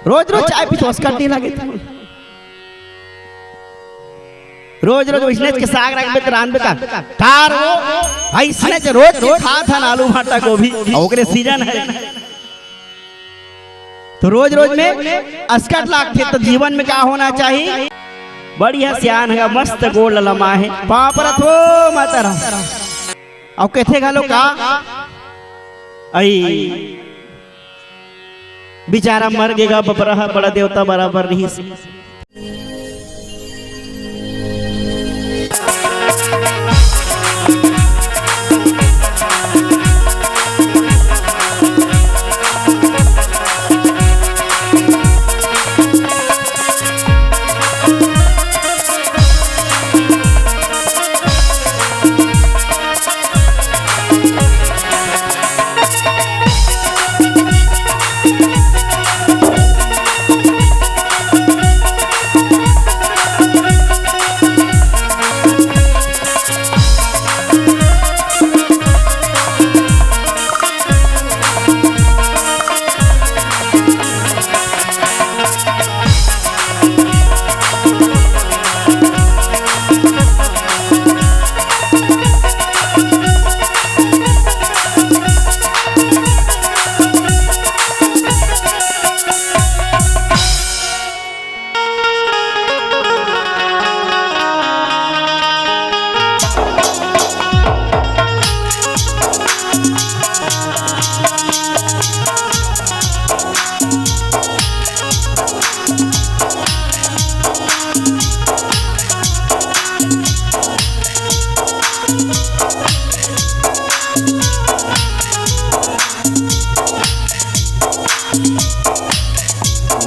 रोज रोज चाय पी करने लगे रोज रोज बिजनेस के साग रख में रान में का कार वो भाई इसने रोज खा था ना आलू भाटा गोभी ओकरे सीजन है तो रोज रोज में अस्कट लागते तो जीवन में क्या होना चाहिए बढ़िया सियान है मस्त गोल लमा है पापरत हो मातरा और कहते गालो का आई बेचारा मर गएगा बबरा बड़ा देवता बराबर नहीं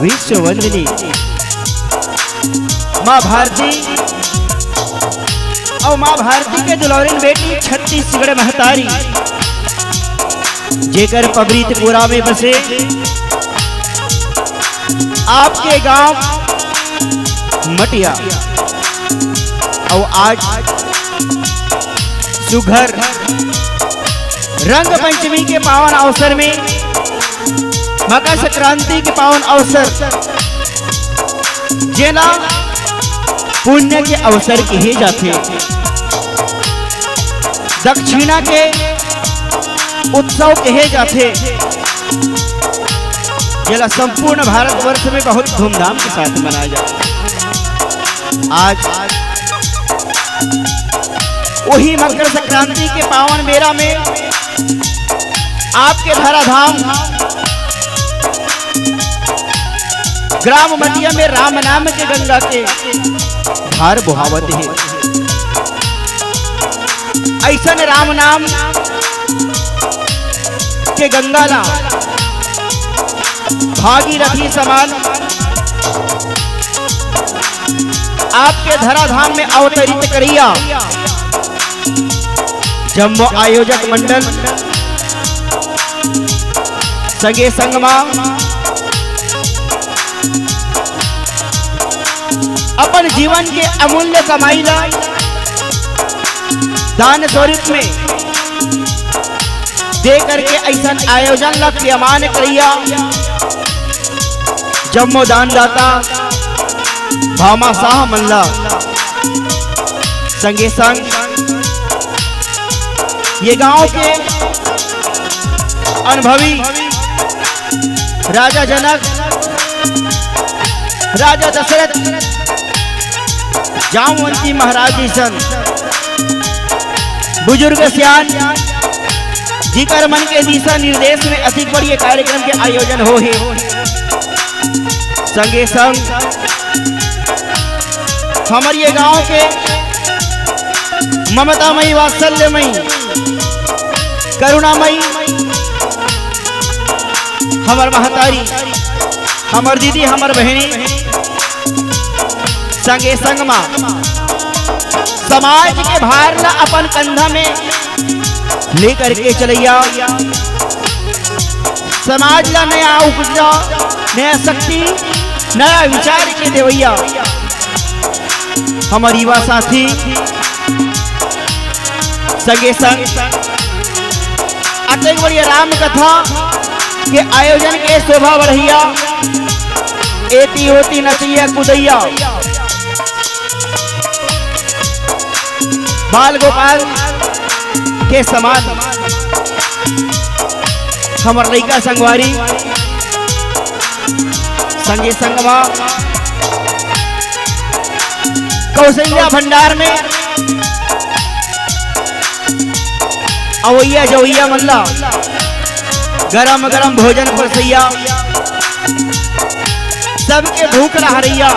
विश्व वंदनी माँ भारती और माँ भारती के दुलौरिन बेटी छत्तीसगढ़ महतारी जेकर पबरीतपुरा में बसे आपके गांव मटिया और आज सुघर रंग पंचमी के पावन अवसर में मकर संक्रांति के पावन अवसर जेला पुण्य के अवसर कहे जाते दक्षिणा के उत्सव कहे जाते जेला संपूर्ण भारतवर्ष में बहुत धूमधाम के साथ मनाया जाता आज वही मकर संक्रांति के पावन मेला में आपके धराधाम ग्राम मटिया में राम नाम के गंगा के धार बहावत है ऐसा राम नाम के गंगा ला भागीरथी समान आपके धराधाम में अवतरित करिया जम्बो आयोजक मंडल संगे संगमा अपन जीवन के अमूल्य कमाई ला दान स्वरूप में दे करके ऐसा आयोजन ला क्रियमान करिया जम्मो दानदाता भामा शाह मल्ला संगे संग ये गांव के अनुभवी राजा जनक राजा दशरथ जामवंती महाराज जी सन बुजुर्ग सियान जिकर मन के दिशा निर्देश में अधिक बड़ी कार्यक्रम के आयोजन हो ही संगे संग हमारे ये गांव के ममतामयी वात्सल्यमयी करुणामयी हमार महतारी हमार दीदी हमार बहनी संगे संगमा समाज के भार ला अपन कंधा में लेकर के चलैया समाज ला नया उपजा नया शक्ति नया विचार के देवैया हमारी युवा साथी संगे संग अत्यंत बड़ी राम कथा के आयोजन के शोभा बढ़िया एती होती नचैया कुदैया बाल गोपाल के समान हमर लइका संगवारी संगे संगमा कौशल्या भंडार में अवैया जवैया मल्ला गरम गरम भोजन परसैया सबके भूख रहा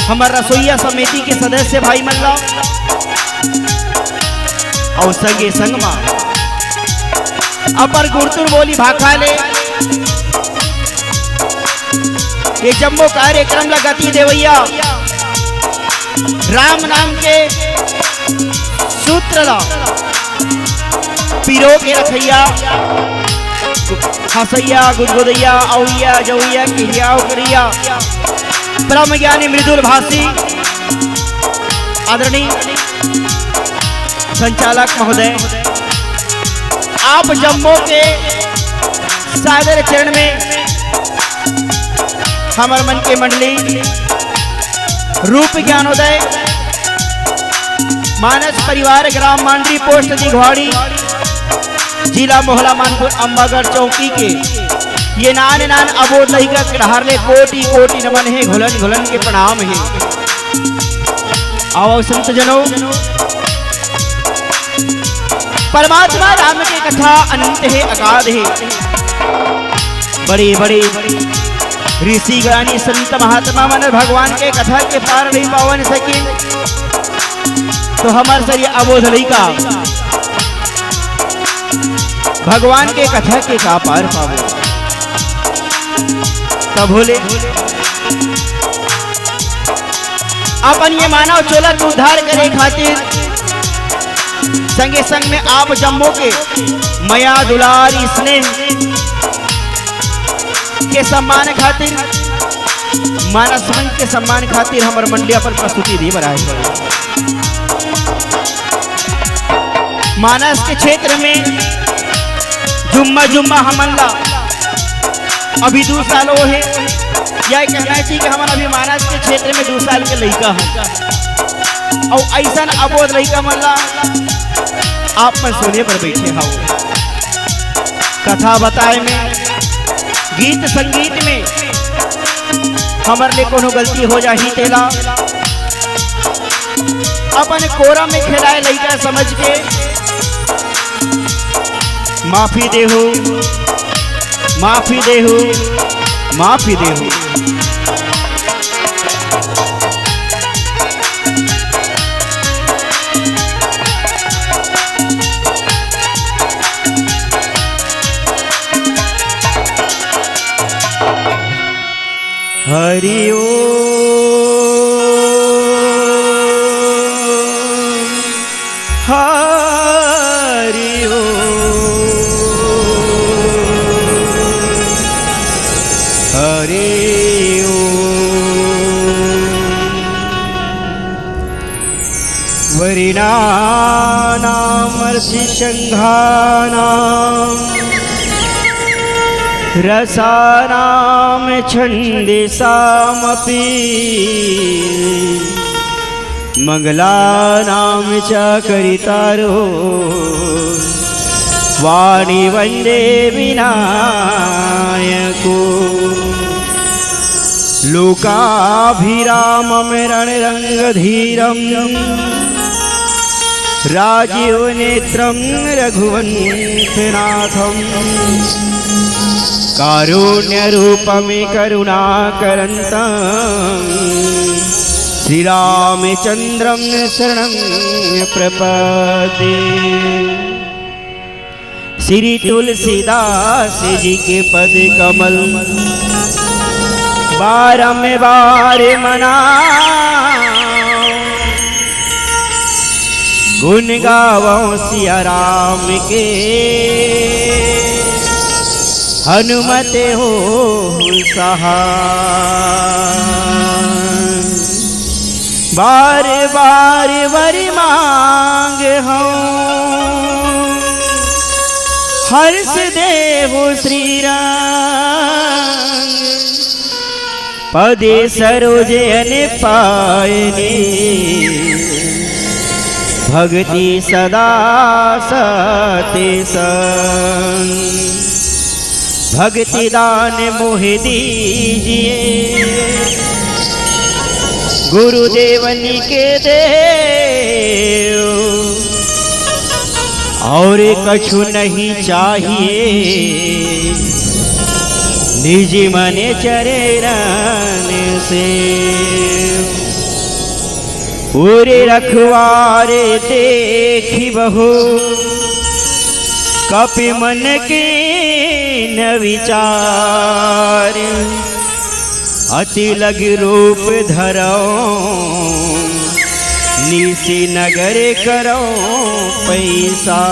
हमार रसोईया समिति के सदस्य भाई मल्ला और संगे संगमा अपर गुरतुर बोली भाखा ले ये जम्बो कार्यक्रम लगती देवैया राम नाम के सूत्र ला पीरो के रखैया हसैया गुदगुदैया औया जवैया किया करिया ब्रह्म ज्ञानी मृदुल भाषी आदरणीय संचालक महोदय आप जम्मू के सादर चरण में हमार मन के मंडली रूप ज्ञानोदय मानस परिवार ग्राम मांडरी पोस्ट दिघवाड़ी जिला मोहला मानपुर अम्बागढ़ चौकी के ये नान नान अबोध लहिका हारले कोटि कोटि नमन है घुलन घुलन के प्रणाम है। आओ संत जनों परमात्मा राम की कथा अनंत है अगाध है। बड़े बड़े ऋषि ज्ञानी संत महात्मा मन भगवान के कथा के पार नहीं पावन सके तो हमारे सर अबोध लहिका भगवान के कथा के का पार पावो तब बोले अपन ये मानव चोलत उद्धार करे खातिर संगे संग में आप जम्मू के मया दुलारी स्नेह के सम्मान खातिर मानस मन के सम्मान खातिर हमारे मंडिया पर प्रस्तुति दी बनाए मानस के क्षेत्र में जुम्मा जुम्मा हमला अभी 2 साल हो है यह कहना चाहिए कि हमारा अभी मानस के क्षेत्र में 2 साल के लड़का है और ऐसा अबोध लड़का मल्ला आप पर सोने पर बैठे हो कथा बताए में गीत संगीत में हमारे लिए कोनो गलती हो जाही तेला अपन कोरा में खिलाए लड़का समझ के माफी देहु माफी देहु माफी देहु। हरि ओम हरि हरि वरिणानामर्षिशङ्घानां रसानां छन्दिसामपि मंगलानां च करितारो वाणी वन्दे विनायको लोकाभिरामं रणरङ्गधीरं राजीवनेत्रं रघुवंशनाथं कारुण्यरूपं करुणाकरन्तं श्रीरामचन्द्रं शरणं प्रपद्ये। श्री तुलसीदास जी के पद कमल बारंबार मना गुण गावो सिया राम के हनुमत हो सहाय। बार बार वरि मांग हो हर्ष देव श्री राम पदे सरोजन पायने भक्ति सदा सते संग। भक्ति दान मोहि दीजिए गुरुदेवन के देव, और कछु नहीं चाहिए निज मन चरण से। पूरे रखवारे देखी बहु कपि मन के न विचार। अति लग रूप धरो निसी नगर करो पैसा।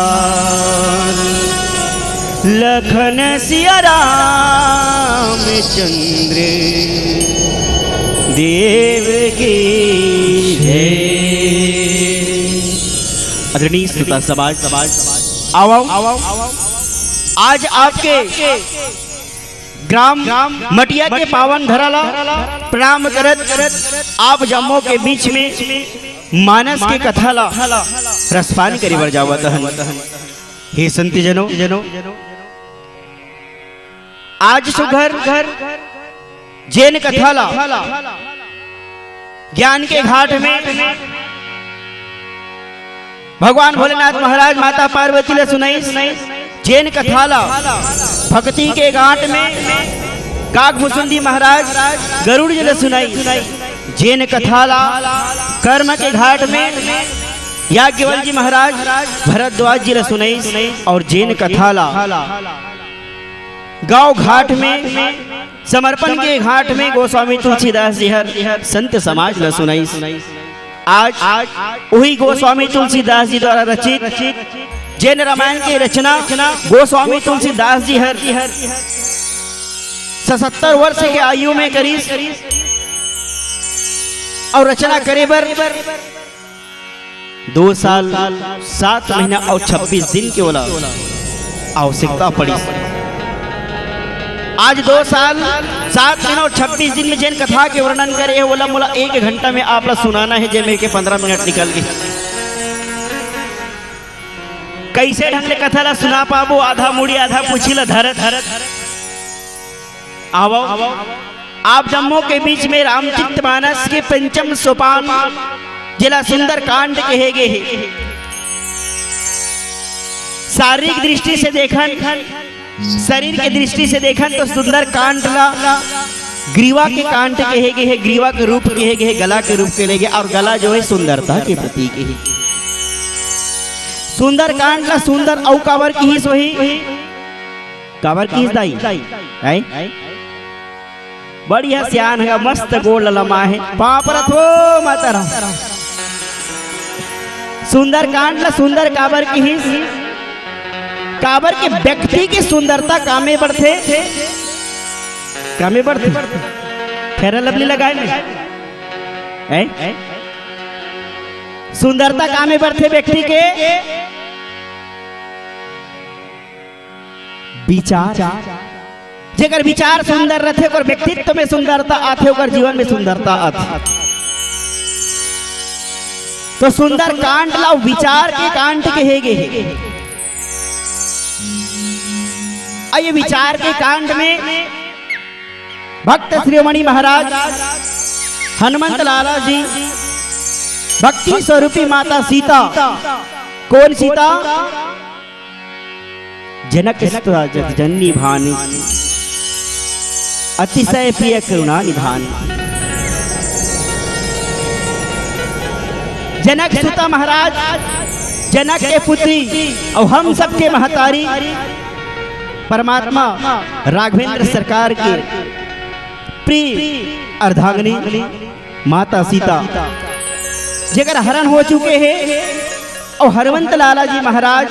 लखन सिया रामचंद्र देव की जय। आदरणीय श्रोता समाज आओ आज आपके ग्राम मटिया के पावन धराला प्रणाम करत आप जम्मो के बीच में मानस के कथा ला रसपान करी बर जावत हन। हे संत जनो आज सुघर जैन कथा ला ज्ञान के घाट में भगवान भोलेनाथ महाराज माता पार्वती ले सुनाई जैन कथा ला भक्ति के घाट में काग मुसुंदी महाराज गरुड़ जी ले सुनाई जैन कथा ला कर्म के घाट में याज्ञवल जी महाराज भरद्वाज जी ले सुनाई और जैन कथा ला गांव घाट में समर्पण के घाट में गोस्वामी तुलसीदास जी हर संत समाज ले सुनाई। आज वही गोस्वामी तुलसीदास जी द्वारा रचित जैन रामायण की रचना गोस्वामी तुलसीदास जी हर 77 वर्ष के आयु में करी और रचना करे बर 2 साल 7 महीना और 26 दिन के बोला आवश्यकता पड़ी। आज 2 साल 7 महीना और 26 दिन में जैन कथा के वर्णन करे बोला मोला 1 घंटा में आप ला सुनाना है जैमे के 15 मिनट निकल गए। कैसे ढंग से कथा ला सुना पाबो आधा मुड़ी आधा पूछी ला धरत आवो आप जम्मो के बीच में रामचरित मानस के पंचम सोपान जिला सुंदर कांड कहे गए हैं। शारीरिक दृष्टि से देखन शरीर के दृष्टि से देखन तो सुंदर कांड ला ग्रीवा के कांड कहे गए हैं। ग्रीवा के रूप कहे गए, गला के रूप कहे गए और गला जो है सुंदरता के प्रतीक है। सुंदर कांड ला सुंदर औ कावर की ही सोही कावर की दाई है बढ़िया सियान है मस्त गोल लमा है पापरत हो मातरा। सुंदर कांड ला सुंदर काबर की ही काबर के व्यक्ति की सुंदरता कामे बढ़ते फेरा लवली लगाए नहीं सुंदरता कामे बढ़ते व्यक्ति के विचार जेकर विचार सुंदर रहते और व्यक्तित्व में सुंदरता आते और जीवन में सुंदरता आती। तो सुंदर कांड ला विचार के कांड कहेगे। ये विचार के कांड में भक्त श्रीमणि महाराज हनुमंत लाला जी भक्ति स्वरूपी माता सीता कौन सीता जनक जननी भानी अतिशय प्रिय करुणा निधान। जनक सुता महाराज जनक के पुत्री और हम सबके महतारी परमात्मा राघवेंद्र सरकार के प्रिय अर्धांगिनी माता सीता जेकर हरण हो चुके हैं और हनुमंत लाला जी महाराज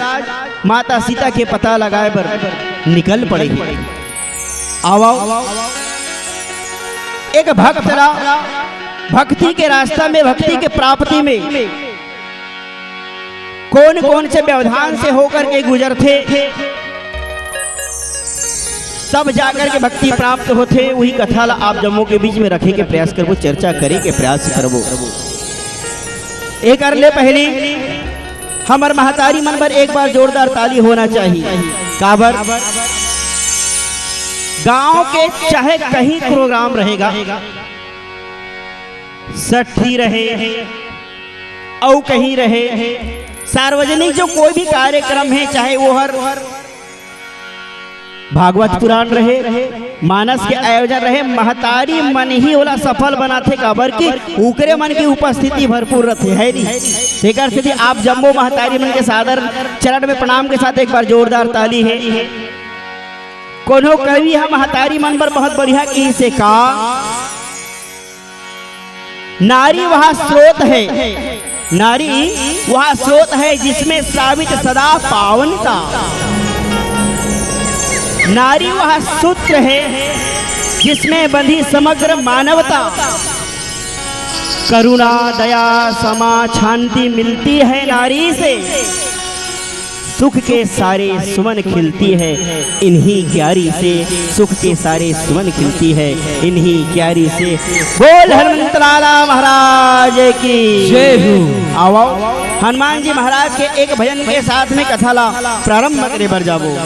माता सीता के पता लगाए पर निकल पड़े। आओ एक भक्त भक्ति के रास्ता में भक्ति के प्राप्ति में कौन कौन से व्यवधान से होकर के गुजरते तब जाकर के भक्ति प्राप्त होते। वही कथा ला आप जम्मो के बीच में रखे के प्रयास करबो, चर्चा करे के प्रयास करबो। एक कर ले पहली हमार महतारी मन पर एक बार जोरदार ताली होना चाहिए। काबर गांव के चाहे कहीं प्रोग्राम रहेगा, सठी रहे और कहीं रहे, सार्वजनिक जो कोई भी कार्यक्रम है, चाहे वो हर भागवत पुराण रहे, मानस के आयोजन रहे, महतारी मन ही ओला सफल बनाते। काबर की उकरे मन की उपस्थिति भरपूर रहते है नी। आप जम्मो महतारी मन के सादर चरण में प्रणाम के साथ एक बार जोरदार ताली है। कोनो कवि हम महतारी मन पर बहुत बढ़िया की से का, नारी वह स्रोत है, नारी वह स्रोत है जिसमें श्रावित सदा पावनता। नारी वह सूत्र है जिसमें बंधी समग्र मानवता। करुणा दया क्षमा शांति मिलती है नारी से, सुख के सारे सुमन खिलती है इन्हीं क्यारी से, सुख के सारे सुमन खिलती है इन्हीं क्यारी से। बोल हनुमंत लाला महाराज की जय हो। आओ हनुमान जी महाराज के एक भजन के साथ में कथा ला प्रारंभ करे बर जाबो।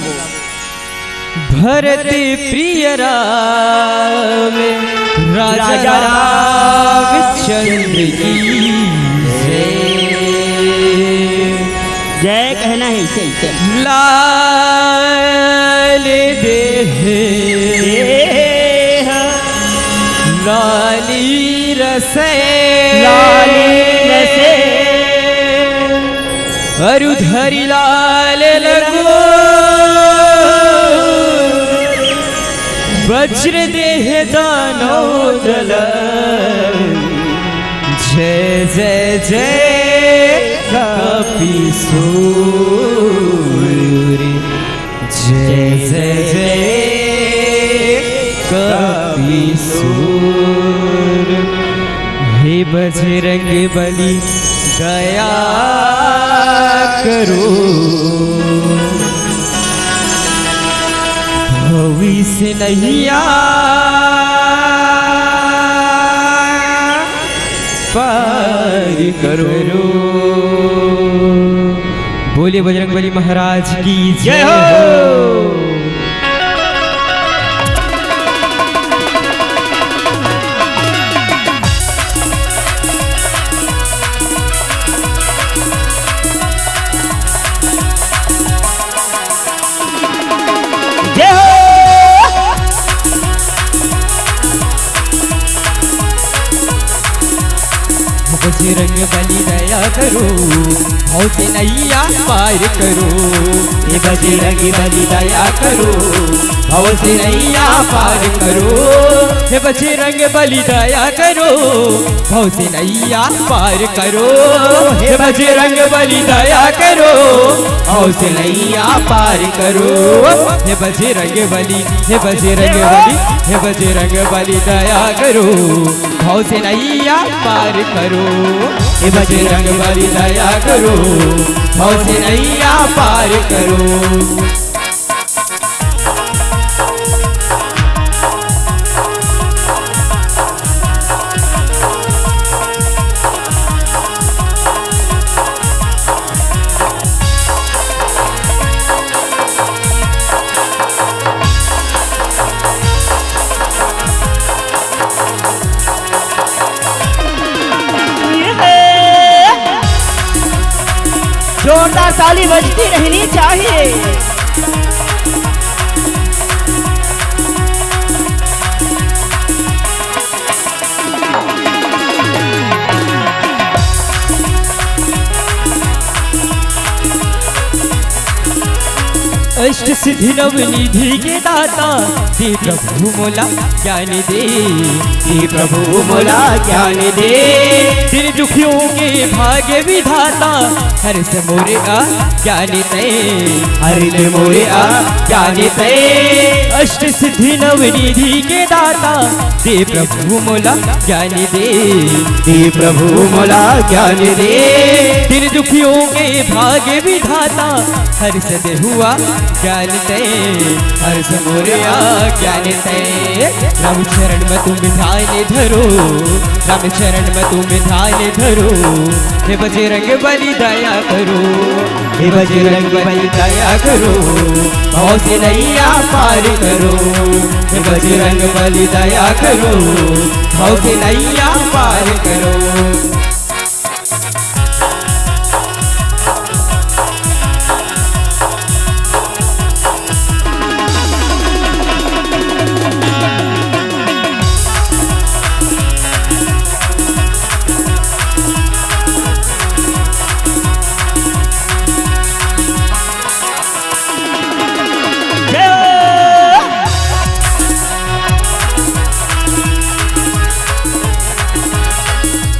भरत प्रिय राम राजा रामचंद्र की जय कहना है इसे। लाल देह लाली रसे, लाली रसे अरुधरी लाल लगो, वज्र देह दानो दल, जय जय जय कपि सूर्य, जय जय जय कपि सूर्य। हे बजरंग बली दया करो, भविष्य नैया पार करो। बोले बजरंगबली महाराज की जय हो। बजरंग बली दया करो, भव से नैया पार करो। ये बजरंग बली दया करो, भव से नैया पार करो। हे बजरंग बली दया करो, भव से नैया पार करो। हे बजरंग बली दया करो, भव से नैया पार करो। हे बजरंग बली, हे बजरंग बली, हे बजरंग बली दया करो, भव से नैया पार करो। हे बजरंग बली दया करो, भव से नैया पार करो। जोरदार ताली बजती रहनी चाहिए। अष्ट सिद्धि नवनिधि के दाता, दे प्रभु मोला ज्ञान दे, दे प्रभु मोला ज्ञान दे। दिन दुखियों के भाग्य विधाता, हर से मोरे आ ज्ञान दे, हर से मोरे आ ज्ञान दे। अष्ट सिद्धि नवनिधि के दाता, दे प्रभु मोला ज्ञान दे, दे प्रभु मोला ज्ञान दे। दिन दुखियों के भाग्य विधाता, हर से हुआ ज्ञान प्राण ते हर्ष मोरया ज्ञान ते राम चरण में तुम ध्यान धरो राम चरण में तुम ध्यान धरो हे बजरंग बली दया करो हे बजरंग बली दया करो भव से नैया पार करो हे बजरंग बली दया करो भव से नैया पार करो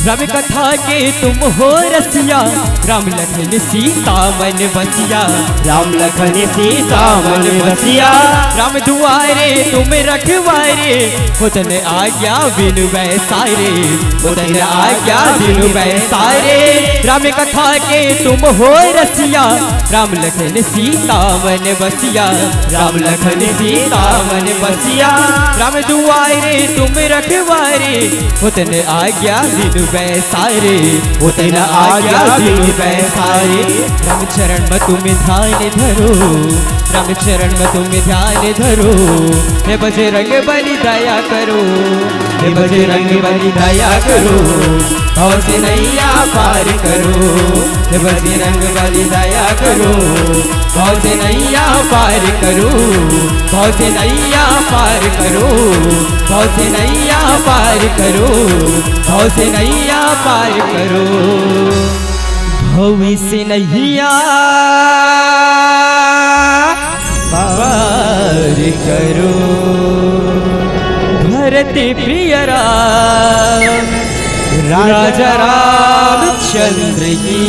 राम कथा के तुम हो रसिया राम लखन सीता मन बसिया राम लखन सीता मन बसिया राम दुआरे तुम रखवारे होतन आज्ञा बिनु बैसारे होतन आज्ञा बिनु बैसारे राम कथा के तुम हो रसिया राम लखन सीता मन बसिया राम लखन सीता मन बसिया राम दुआरे तुम रखवारे होतन आज्ञा बिनु बैसारे होतन आज्ञा बिनु बैसारे राम चरण में तुम ध्यान धरो राम चरण में तुम ध्यान धरो हे बजरंग बली दया करो हे बजरंग बली दया करो भव से नैया पार करो हे बजरंग बली दया करो भव से नैया पार करो भव से नैया पार करो भव से नैया पार करो भव से नैया पार करो भव से नैया पार करो भरत प्रिय राम राजा रामचंद्र की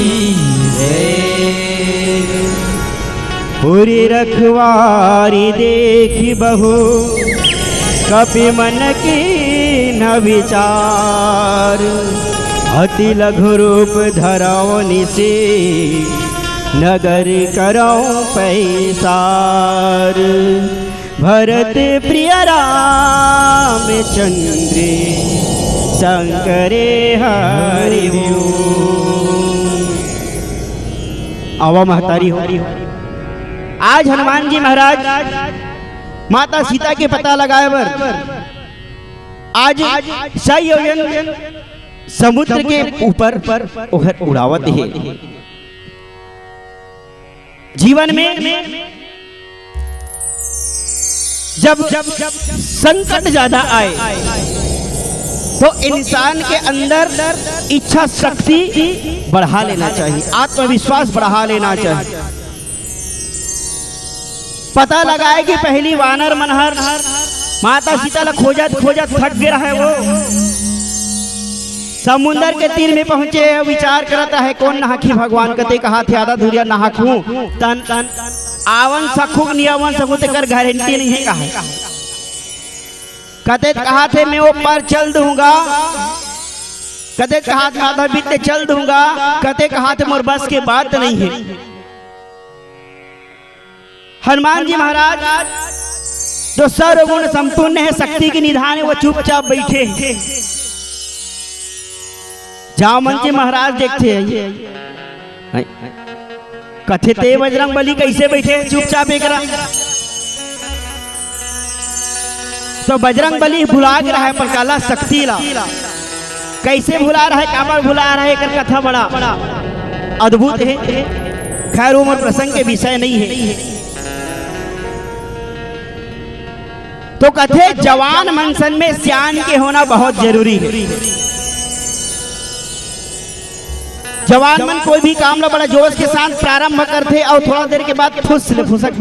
जय पूरी रखवारी देखी बहु कपि मन की न विचार अति लघु रूप धराओ निसे नगर करो पैसार भरत प्रिय रामचंद्र शंकरे हरि आवा महतारी हो। आज हनुमान जी महाराज माता सीता के पता लगाए बर आज सयोजन समुद्र के ऊपर उहर उड़ावत है। जीवन में जब संकट ज्यादा आए तो इंसान के अंदर इच्छा शक्ति बढ़ा लेना चाहिए, आत्मविश्वास बढ़ा लेना चाहिए। पता लगाए कि पहली वानर मनहर माता सीता ला खोजत खोजत थक गया है। वो समुंदर के तीर में पहुंचे, विचार करता है कौन नहाखी भगवान कते कहा थे आधा धुरिया नहाखू तन तन आवन सखुक नियवन सखुत कर गारंटी नहीं है कहा कते कहा थे मैं वो पार चल दूंगा, कते कहा था आधा बीते चल दूंगा, कते कहा थे मोर बस के बात नहीं है। हनुमान जी महाराज जो सर्वगुण संपूर्ण है, शक्ति की निधान है, वो चुपचाप बैठे। जामन जी महाराज देखते हैं कथे ते बजरंग बली कैसे बैठे चुपचाप एक तो बजरंग बली भुला रहा है पर काला शक्ति ला कैसे भुला रहा है, काबर भुला रहा है, कर कथा बड़ा अद्भुत है। खैर उम्र प्रसंग के विषय नहीं है। तो कथे जवान मनसन में सियान के होना बहुत जरूरी है। जवान मन कोई भी काम ला बड़ा जोश के साथ प्रारंभ करते और थोड़ा देर के बाद फुसक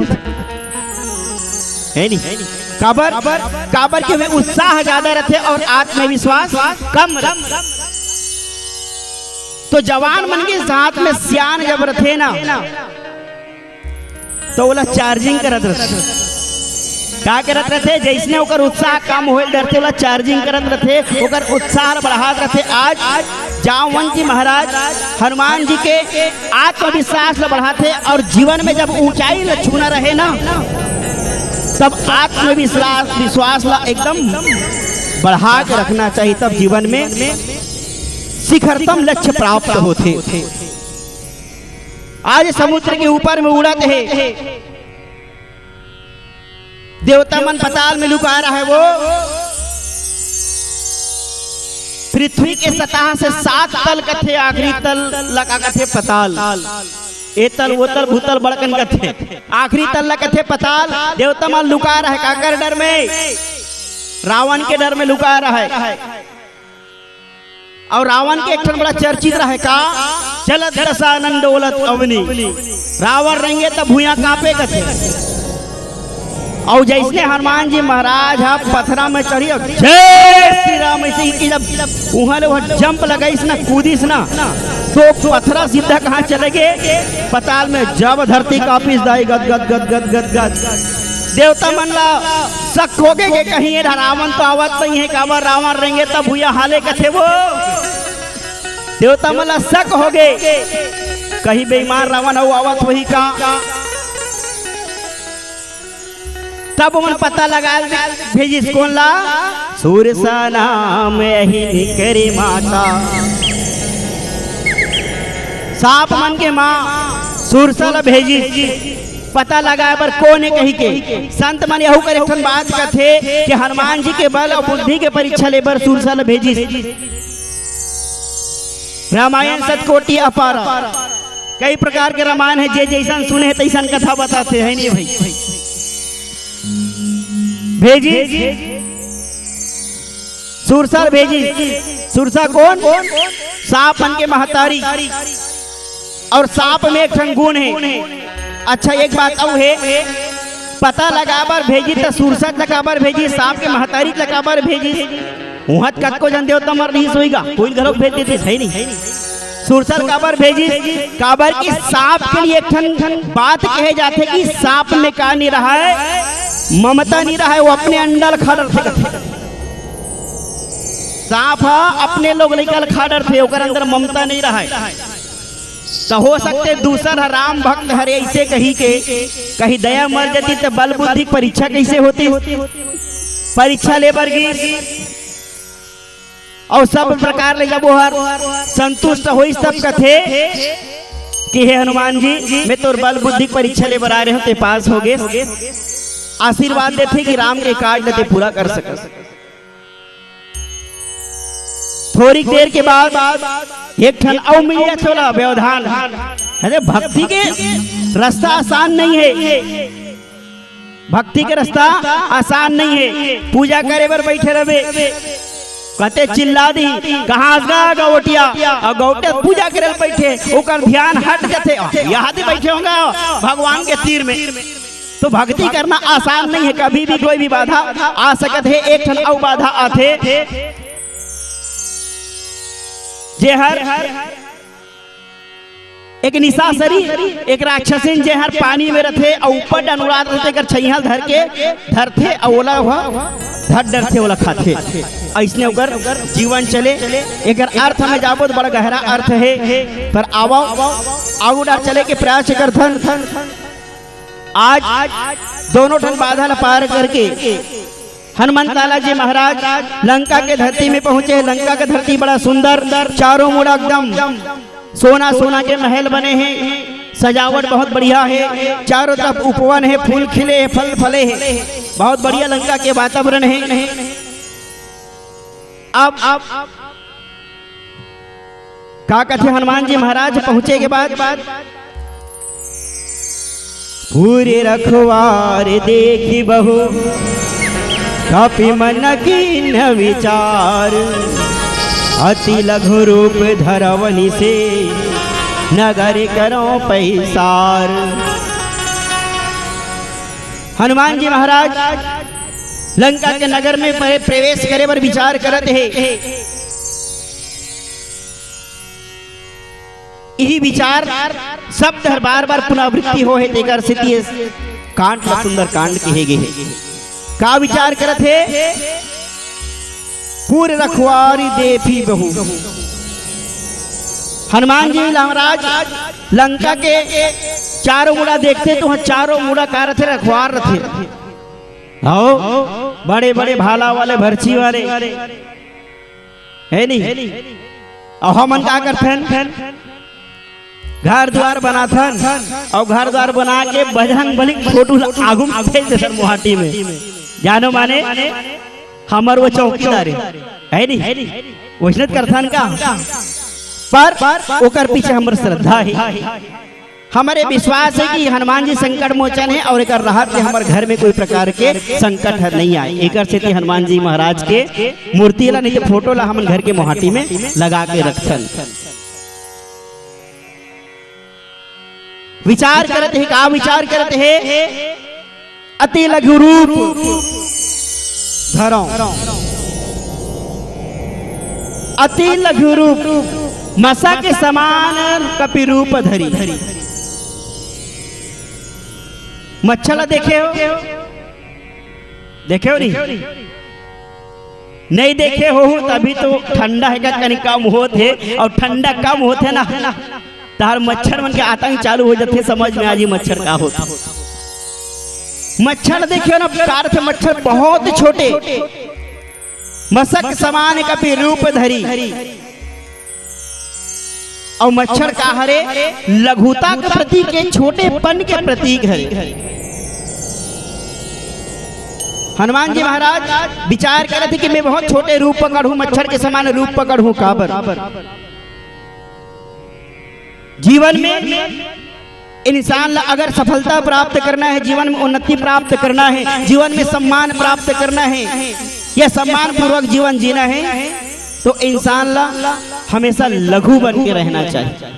है नहीं काबर काबर के में उत्साह ज्यादा रहते और आत्मविश्वास कम रहते। तो जवान मन के साथ में सियान जब रहते ना तो बोला चार्जिंग करत रहते। का करत रहते जैसने ओकर उत्साह कम होल डरते वाला चार्जिंग करत रहते ओकर उत्साह बढ़ात रहते। आज जामवंत जी महाराज हनुमान जी के आत्मविश्वास बढ़ाते और जीवन में जब ऊंचाई ल छूना रहे ना तब विश्वास ला एकदम बढ़ा के रखना चाहिए, तब जीवन में शिखरतम लक्ष्य प्राप्त होते। आज समुद्र के ऊपर में उड़त है, देवता मन पताल में लुका रहा है, वो पृथ्वी के सतह से 7 तल कथे, आखिरी तल लगा कथे पताल, ए तल वो तल भूतल बड़कन कथे, आखिरी तल लगा कथे पताल। देवता मन लुका रहा है काकर डर में, रावण के डर में लुका रहा है। और रावण के एक ठन बड़ा चर्चित रहा का चलत रसानंद ओलत अवनी, रावण रहेंगे तब भूया कांपे कथे। और जैसे हनुमान जी महाराज पथरा में चढ़ी जय श्री राम ऐसे जब वहां वह जंप लगाईस ना कूदीस ना तो पथरा सीधा कहाँ चले गए पताल में, जब धरती कापिस दाई गद गद गद गद गद गद। देवता मन ला शक हो गए कहीं ये रावण तो आवत नहीं है, काबर रावण रहेंगे तब भूया हाले कथे वो। देवता मन ला शक हो गए कहीं बेईमान रावण हो आवत वही का। तब मन पता लगा भेजिस कौन ला, सूरसा नाम यही करी माता, सांप मन के माँ सूरसा ला भेजिस पता लगा पर कौन है कही के। संत मन यहू कर एक बात कथे कि हनुमान जी के बल और बुद्धि के परीक्षा लेबर सूरसा ला भेजिस। रामायण सतकोटि अपार, कई प्रकार के रामायण है, जे जैसन सुने तैसन कथा बताते हैं नहीं भाई। भेजी सूरसा भेजी, सूरसा कौन, सांप मन के महतारी, और सांप में एक ठन गुण है। अच्छा एक बात और है, पता लगाबर भेजी तो सूरसा लगाबर भेजी, सांप के महतारी लगाबर भेजी, वहां कत को जन देवता मर नहीं सोएगा कोई घर भेज देते है नहीं। सूरसा काबर भेजी, काबर की सांप के लिए एक ठन बात कहे जाते कि सांप में का नहीं रहा है, ममता नहीं रहा है, वो अपने अंडल खाडर थे। सांप अपने लोग निकल खाडर थे, ओकर अंदर ममता नहीं रहा है। तो हो सकते दूसरा राम भक्त हरे ऐसे कही के कहीं दया मर जाती तो बल बुद्धि परीक्षा कैसे होती, परीक्षा ले बरगी और सब प्रकार ले जब वो संतुष्ट हो सब कथे कि हे हनुमान जी मैं तो बल बुद्धि परीक्षा ले बरा रहे हो ते पास हो गए, आशीर्वाद देते कि राम के कार्य लेते पूरा कर सके। थोड़ी देर के बाद एक ठन और मिलिया चला व्यवधान। अरे भक्ति के रास्ता आसान नहीं है, भक्ति के रास्ता आसान नहीं है। पूजा करे बर बैठे रहे कहते चिल्ला दी कहाँ गौटिया और गौटे पूजा करे बैठे ओकर ध्यान हट जाते, यहाँ बैठे होंगे भगवान के तीर में। तो भक्ति करना आसान नहीं है, कभी भी कोई भी बाधा आ सकत है। एक ठन और बाधा आते जे हर एक निशाचरी एक राक्षसिन जे हर पानी में रहते और ऊपर डनुरात रहते कर छैया धर के धरते और ओला धर डरते ओला खाते, ऐसने ओकर जीवन चले। एक अर्थ में जाबो तो बड़ा गहरा अर्थ है, पर आवो आगू डार चले के प्रयास कर धन। आज दोनों ठन बाधा पार करके हनुमान लाला जी महाराज लंका के धरती में पहुंचे। लंका के धरती बड़ा सुंदर, चारों मुड़ा एकदम सोना सोना के महल बने हैं, सजावट बहुत बढ़िया है, चारों तरफ उपवन है, फूल खिले है, फल फले है, बहुत बढ़िया लंका के वातावरण है। अब का कहते हनुमान जी महाराज पहुंचे के बाद पूरे रखवार देखी बहु कपि मन कीन विचार, अति लघु रूप धरवनि से नगर करो पैसार। हनुमान जी महाराज लंका के नगर में प्रवेश करे पर विचार करते हैं। यही विचार शब्द बार बार पुनरावृत्ति हो है, तेकर स्थिति कांड सुंदर कांड कहे गए। का विचार करत है? पूरे रखवारी देवी बहू। हनुमान जी महाराज लंका के चारों मुड़ा देखते तो वहाँ चारों मुड़ा का रथे रखवार रथे। आओ बड़े बड़े भाला वाले भरछी वाले है नहीं। और हमन का करथन? घर द्वार बनाथन और घर द्वार बना के बजरंग बली फोटो आगू भेज दे सर मुहाटी में। जानो माने हमर वो चौकीदार है नहीं, वैसे करथन का पर ओकर पीछे हमर श्रद्धा है। हमारे विश्वास है कि हनुमान जी संकट मोचन है और एक राहत से हमारे घर में कोई प्रकार के संकट नहीं आए। एक से हनुमान जी महाराज के मूर्ति ला नहीं तो फोटो ला हम घर के मोहाटी में लगा के रखन। विचार करते हैं, का विचार करते हैं? अति लघु रूप धरो, अति लघु रूप मसा के समान कपि रूप धरी। मच्छर देखे हो? देखे हो नहीं? नहीं देखे हो तभी तो ठंडा है कहीं कम होते और ठंडा कम होते ना तार मच्छर मन के आतंक चालू हो जाते। समझ में आज मच्छर का होता। मच्छर देखे ना कार से मच्छर बहुत छोटे मसक समान कपि रूप धरी। और मच्छर का हरे लघुता के प्रतीक है, छोटेपन के प्रतीक है। हनुमान जी महाराज विचार करे थे कि मैं बहुत छोटे रूप पकड़ूं, मच्छर के समान रूप पकड़ूं। काबर जीवन में इंसान अगर सफलता प्राप्त करना है, जीवन में उन्नति प्राप्त करना है, जीवन में सम्मान प्राप्त करना है या सम्मान पूर्वक जीवन जीना है तो इंसान ला हमेशा लघु बन के रहना चाहिए,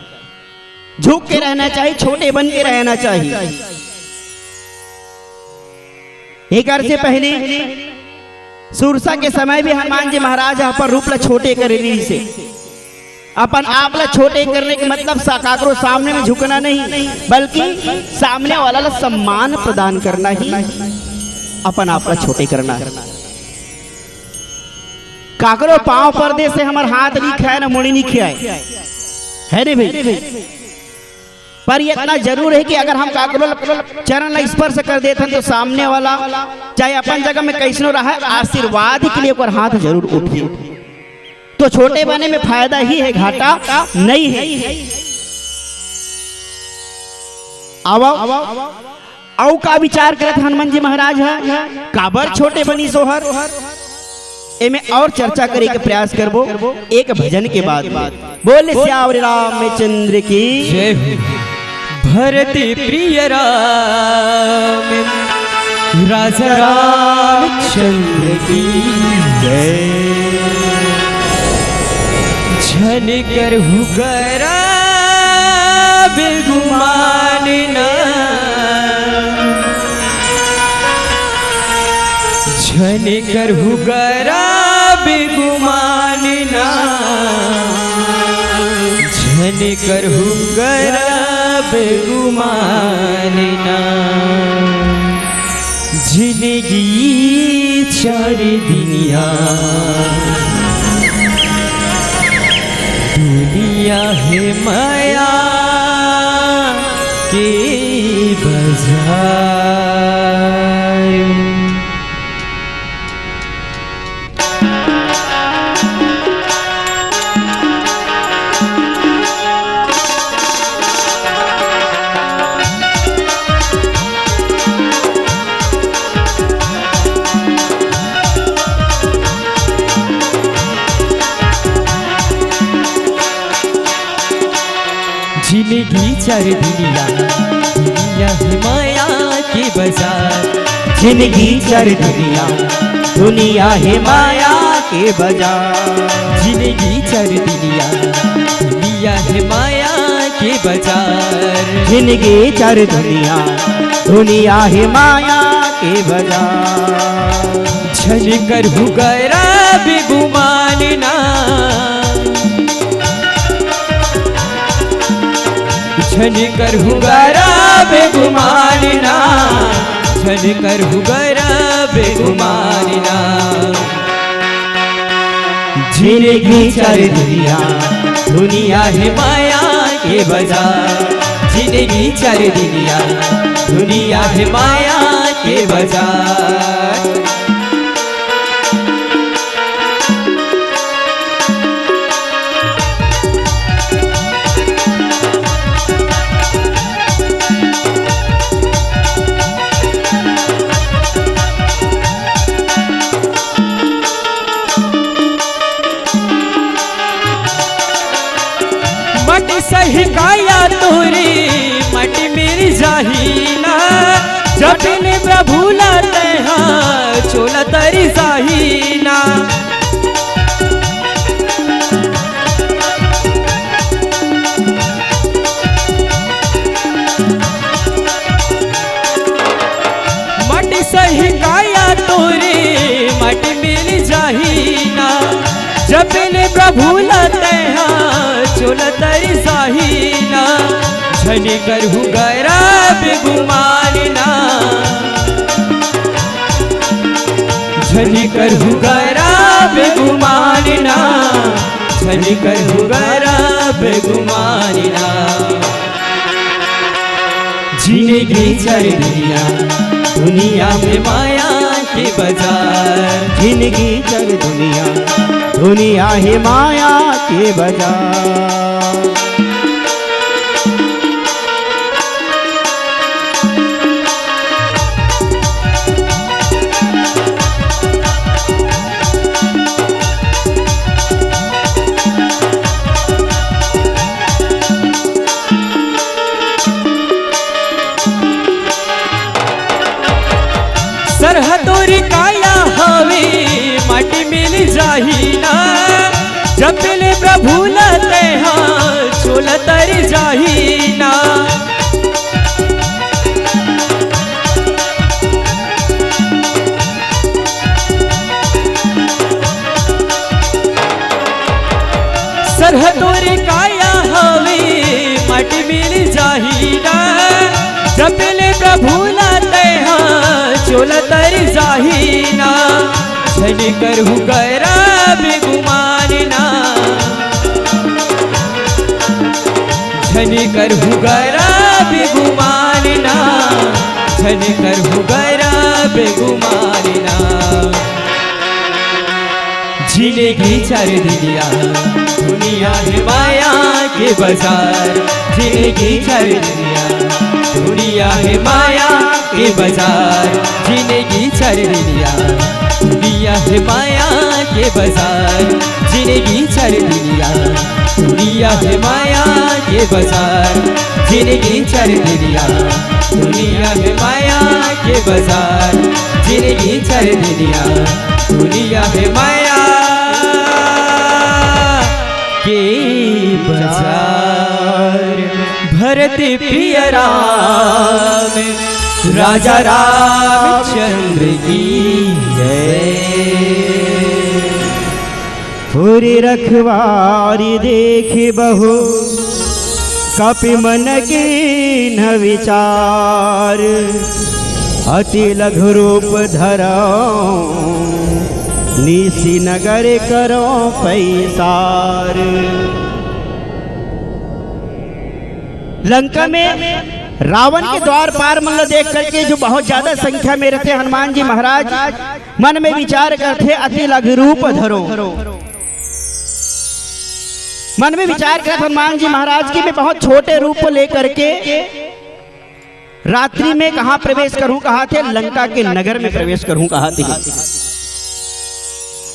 झुक के रहना चाहिए, छोटे बन के रहना चाहिए। एक अर्थ से पहले सुरसा के समय भी हनुमान जी महाराज यहाँ पर रूप ला छोटे करेली से अपन आप ला छोटे करने के मतलब साकारो सामने में झुकना नहीं बल्कि सामने वाला ला सम्मान प्रदान करना ही अपन आप ला छोटे करना है। काकरो पांव पर्दे से हमार हाथ नहीं खाए ना मुड़ी नहीं खाए है रे भाई। पर ये इतना जरूर है कि अगर हम काकरो चरण ला स्पर्श कर देते हैं तो सामने वाला चाहे अपन जगह में कैसनो रहा आशीर्वाद के लिए ऊपर हाथ जरूर उठे। तो छोटे बने में फायदा ही है, घाटा नहीं है। आओ का विचार करते हनुमान जी महाराज है काबर छोटे बनी सोहर एमे और चर्चा करे के प्रयास करबो एक भजन के बाद। बोले श्यावरी रामचंद्र की जय हो। भरते प्रिय राम राजा रामचंद्र की जय। झन कर हुगरा बेगुमान ना, झन कर हुगरा बेगुमान ना, झन कर हुगरा बेगुमान ना। जिंदगी चार दुनिया दुनिया है माया के बाजार। जिंदगी चार दुनिया दुनिया है माया के बाजार। जिंदगी चार दुनिया दुनिया है माया के बाजार। जिंदगी चार दुनिया दुनिया है माया के बाजार। जिंदगी चार दुनिया दुनिया है माया के बाजार। झन कर हुगरा बेगुमान ना, झन कर हुगरा बेगुमान ना, झन कर हुगरा बेगुमानी ना। जिंदगी चार दुनिया, दुनिया है माया के बाजार। जिंदगी चार दुनिया, दुनिया है माया के बाजार। मटी सही काया तोरी मटी मेरी जाहीना। जटिल प्रभु लाते हैं चोला तरी जाहीना। मटी सही काया तोरी मटी मेरी जाहीना। जटिल प्रभु लाते हैं चोला तरी जाहीना। झनी करहु गैरा बेगुमानी ना। झनी करहु गैरा बेगुमानी ना। झनी करहु गैरा बेगुमानी ना। जिंदगी चार दुनिया, दुनिया में माया के बाजार। जिंदगी चार दुनिया, दुनिया है माया के बाजार। सरहदोरी काया हवे माटी मिल जाहीना। जपिल प्रभु लते हैं चोला तर जाहीना। सरहदोरी काया हवे माटी मिल जाहीना। जपिल प्रभु लते हैं चोला तर जाहीना। झनी करहु गैरा बेगुमानी ना। झनी करहु गैरा बेगुमानी ना। झनी करहु गैरा बेगुमानी ना। जिंदगी चार दुनिया, दुनिया है माया के बाजार। जिंदगी चार दुनिया, दुनिया है माया के बाजार। जिंदगी चार दुनिया, दुनिया है माया के बाजार। जिंदगी चार दुनिया, दुनिया है माया के बाजार। जिंदगी चार दुनिया, दुनिया है माया के बाजार। जिंदगी चार दुनिया, दुनिया है माया के बाजार। भरती प्रिय राम, राजा रामचंद्र की जय। पूरी रखवारी देखे बहु, कपि मन के न विचार। अति लघु रूप धरो, निसी नगर करो पैसार। लंका में रावण के द्वार पार मल्ल देख करके जो बहुत ज्यादा संख्या में रहते हनुमान जी महाराज मन में विचार करते अति लघु रूप धरो। मन में विचार करते हनुमान जी महाराज की मैं बहुत छोटे रूप को लेकर के रात्रि में कहाँ प्रवेश करूं, कहा थे लंका के नगर में प्रवेश करूं, कहा थे।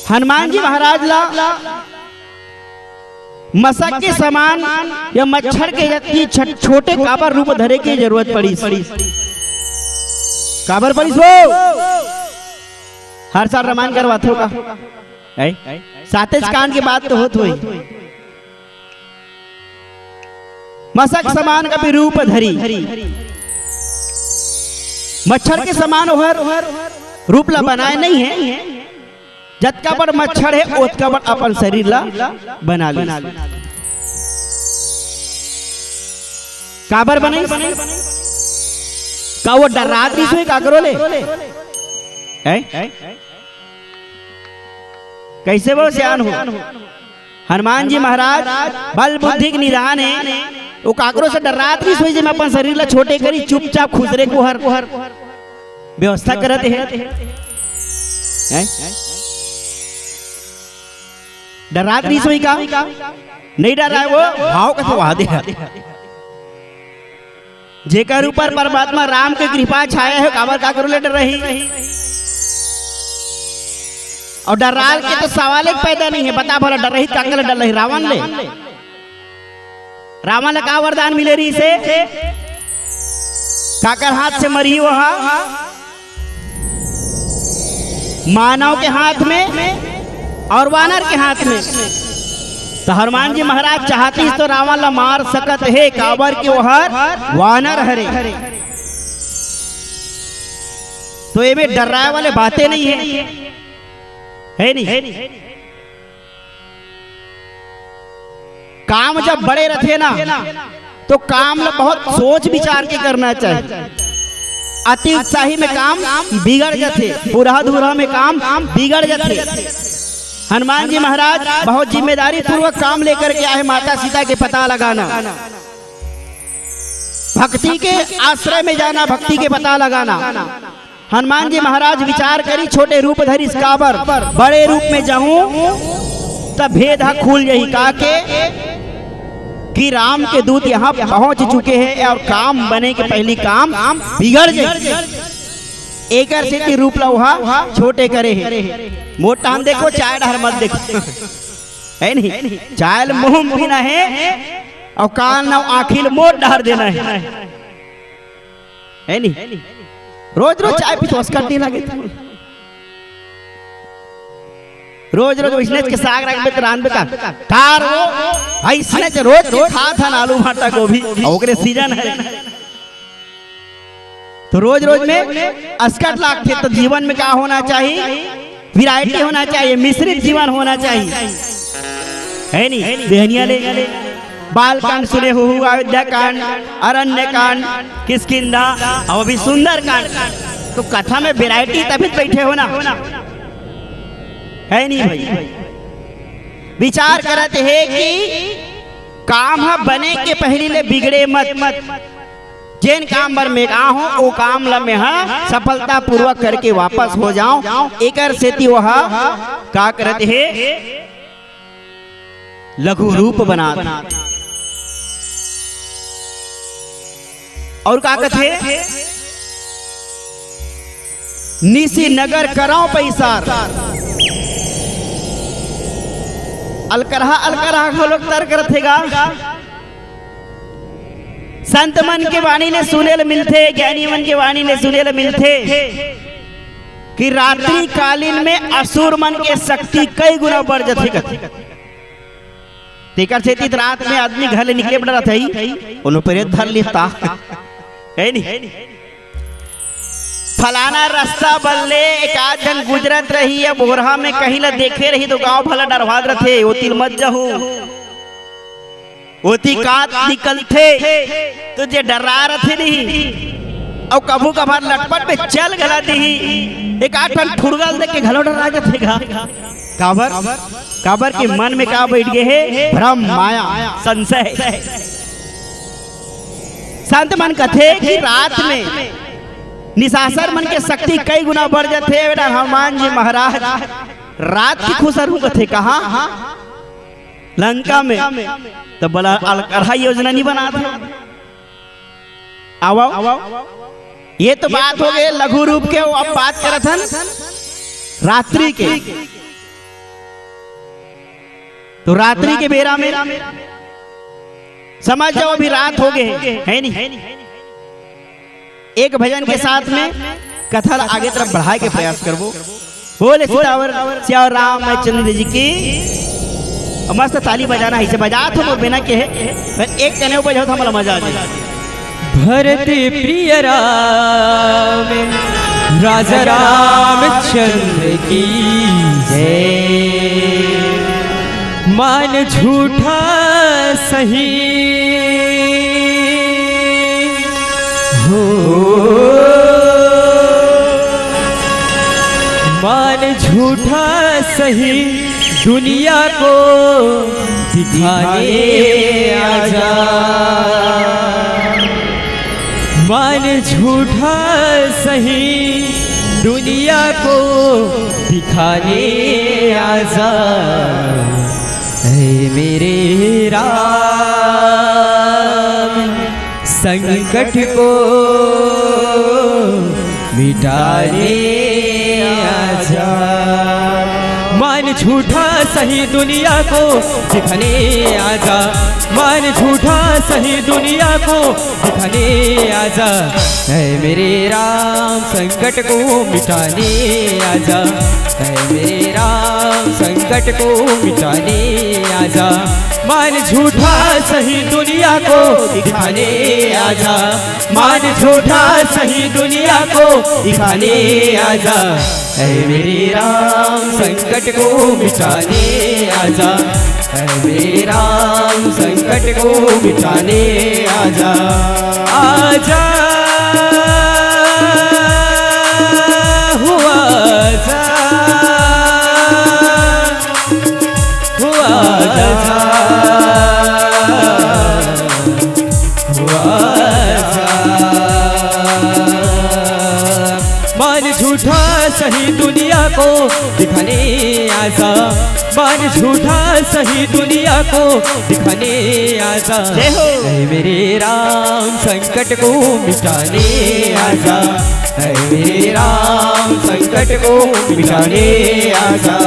हनुमान जी महाराज ला मशक के समान या मच्छर के जैसी छोटे काबर रूप धरे की जरूरत पड़ी। काबर पड़ी सो हर साल रमान करवाते हो का सातेज कांड की बात तो होत हुई। मशक समान का भी रूप धरी, मच्छर के समान रूप ला बनाए नहीं है। जतका बड़ मच्छर है ओतका बड़ अपन शरीर ला बना ले। काबर बने का वो डरात नहीं सोई का करो ले कैसे वो सियान हो? हनुमान जी महाराज बल बुद्धि के निधान है, वो काकरो से डरात नहीं सोई में अपन शरीर ला छोटे करी चुपचाप खुसरे को हर व्यवस्था करते हैं। डरात नहीं सोई का नहीं डर रहा है, वो भाव कथे वहा दे जेकर ऊपर परमात्मा राम के कृपा छाया है काबर का करो ले डर रही। और डराल के तो सवाल एक पैदा नहीं है, बता भला डर रही कांगल डर रही रावण ले। रावण ले का वरदान मिले रही से काकर हाथ से मरी वहा मानव के हाथ में और वानर के हाथ में। तो हनुमान जी महाराज चाहती तो रावण ला मार सकत है काबर के वहर वानर हरे। तो ये में डराए वाले बातें नहीं है नहीं। काम जब बड़े रहते ना तो काम ला बहुत सोच विचार के करना चाहिए। अति उत्साही में काम बिगड़ जाते, पूरा धूरा में काम बिगड़ जाते। हनुमान जी महाराज बहुत जिम्मेदारी पूर्वक काम लेकर के आए माता सीता के पता लगाना, भक्ति के आश्रय में जाना, भक्ति के पता लगाना। हनुमान जी महाराज विचार करी छोटे रूप धरी काबर बड़े रूप में जाऊं तब भेद खुल यही का के कि राम के दूत यहाँ पहुंच चुके हैं और काम बने के पहली काम बिगड़ जाए। एकर से रूप लौहा छोटे करे है। मोटा हम देखो चाय डहर मत देखो है नहीं, चाय मुंह पीना है और कान ना आखिल मोट डहर देना है नहीं। रोज रोज चाय पी तो करती लगे, रोज रोज इसनेच के साग रख बेत रान बेका कार वो भाई इसनेच रोज खा था आलू भाटा गोभी ओकरे सीजन है। तो रोज रोज में अस्कट लागते। तो जीवन में क्या होना चाहिए? वैरायटी होना चाहिए, मिश्रित जीवन होना चाहिए है नहीं। बेहनिया ले बाल कांड सुने हो, अयोध्या कांड, अरण्य कांड, किष्किंधा और अभी सुंदर कांड। तो कथा में वैरायटी तभी बैठे हो ना है नहीं भाई। विचार करते हैं कि काम बने के पहले ले बिगड़े मत जेन काम बर में हो वो काम ला में सफलता पूर्वक करके वापस हो जाऊं। एकर सेती वह का करते है लघु रूप बना और का कहते निसी नगर कराओ पैसार अलकरहा लोग तर करतेगा। संत मन के वाणी ने सुने ले मिलते, ज्ञानी मन के वाणी ने सुने ले मिलते कि रात्रि कालीन में असुर मन के शक्ति कई गुना बढ़ जाती। तेकर से रात में आदमी घर ले निकले पड़ा था ही उन्हों पर धर लेता है नहीं। फलाना रास्ता बल्ले एक आध जन गुजरत रही है बोरहा में कहीं ला देखे रही तो गांव भला डरवाद रहे ओतिल मत जाहू ओती कात निकलते तो जे डरा रहे नहीं और कभू कभार लटपट में चल गला दी एक आठ ठुड़गल देख के घलो डरा जाते काबर के मन में का बैठ गए है भ्रम माया संशय। संत मन कथे कि रात में निशाचर मन के शक्ति कई गुना बढ़ जाते। बेटा हनुमान जी महाराज रात की खुसर कथे कहा लंका में तो बड़ा अलकरहा योजना नहीं बना था। आओ ये तो बात हो गई लघु रूप के। अब बात करत हन रात्रि के। तो रात्रि के बेरा में समझ जाओ अभी रात हो गए है नहीं। एक भजन के साथ में कथा आगे तरफ बढ़ाए के प्रयास करबो। बोले सियावर सिया रामचंद्र जी की। मस्त ताली बजाना इसे बजा तो बिना के है एक कने बजाओ तो हमारा मजा आ जाए। भरत प्रिय राम राजा रामचंद्र की जय। मान झूठा सही हो झूठा सही दुनिया को दिखाने आजा। मान झूठा सही दुनिया को दिखाने आजा। ऐ मेरे राम संकट को मिटाने आजा। मान झूठा सही दुनिया को दिखाने आजा। मान झूठा सही दुनिया को दिखाने आजा। ऐ मेरे राम संकट को मिटाने आजा। ऐ मेरे राम संकट को मिटाने आजा। मान झूठा सही दुनिया को दिखाने आजा। मान झूठा सही दुनिया को दिखाने आजा। ऐ मेरे राम संकट को मिटाने आजा। ऐ मेरे राम संकट को मिटाने आजा। आजा हुआ जा हुआ जा हुआ जा। मान झूठा सही दुनिया को दिखाने आजा। मान झूठा सही दुनिया को दिखाने आजा। ऐ मेरे राम संकट को मिटाने आजा। ऐ मेरे राम संकट को मिटाने आजा।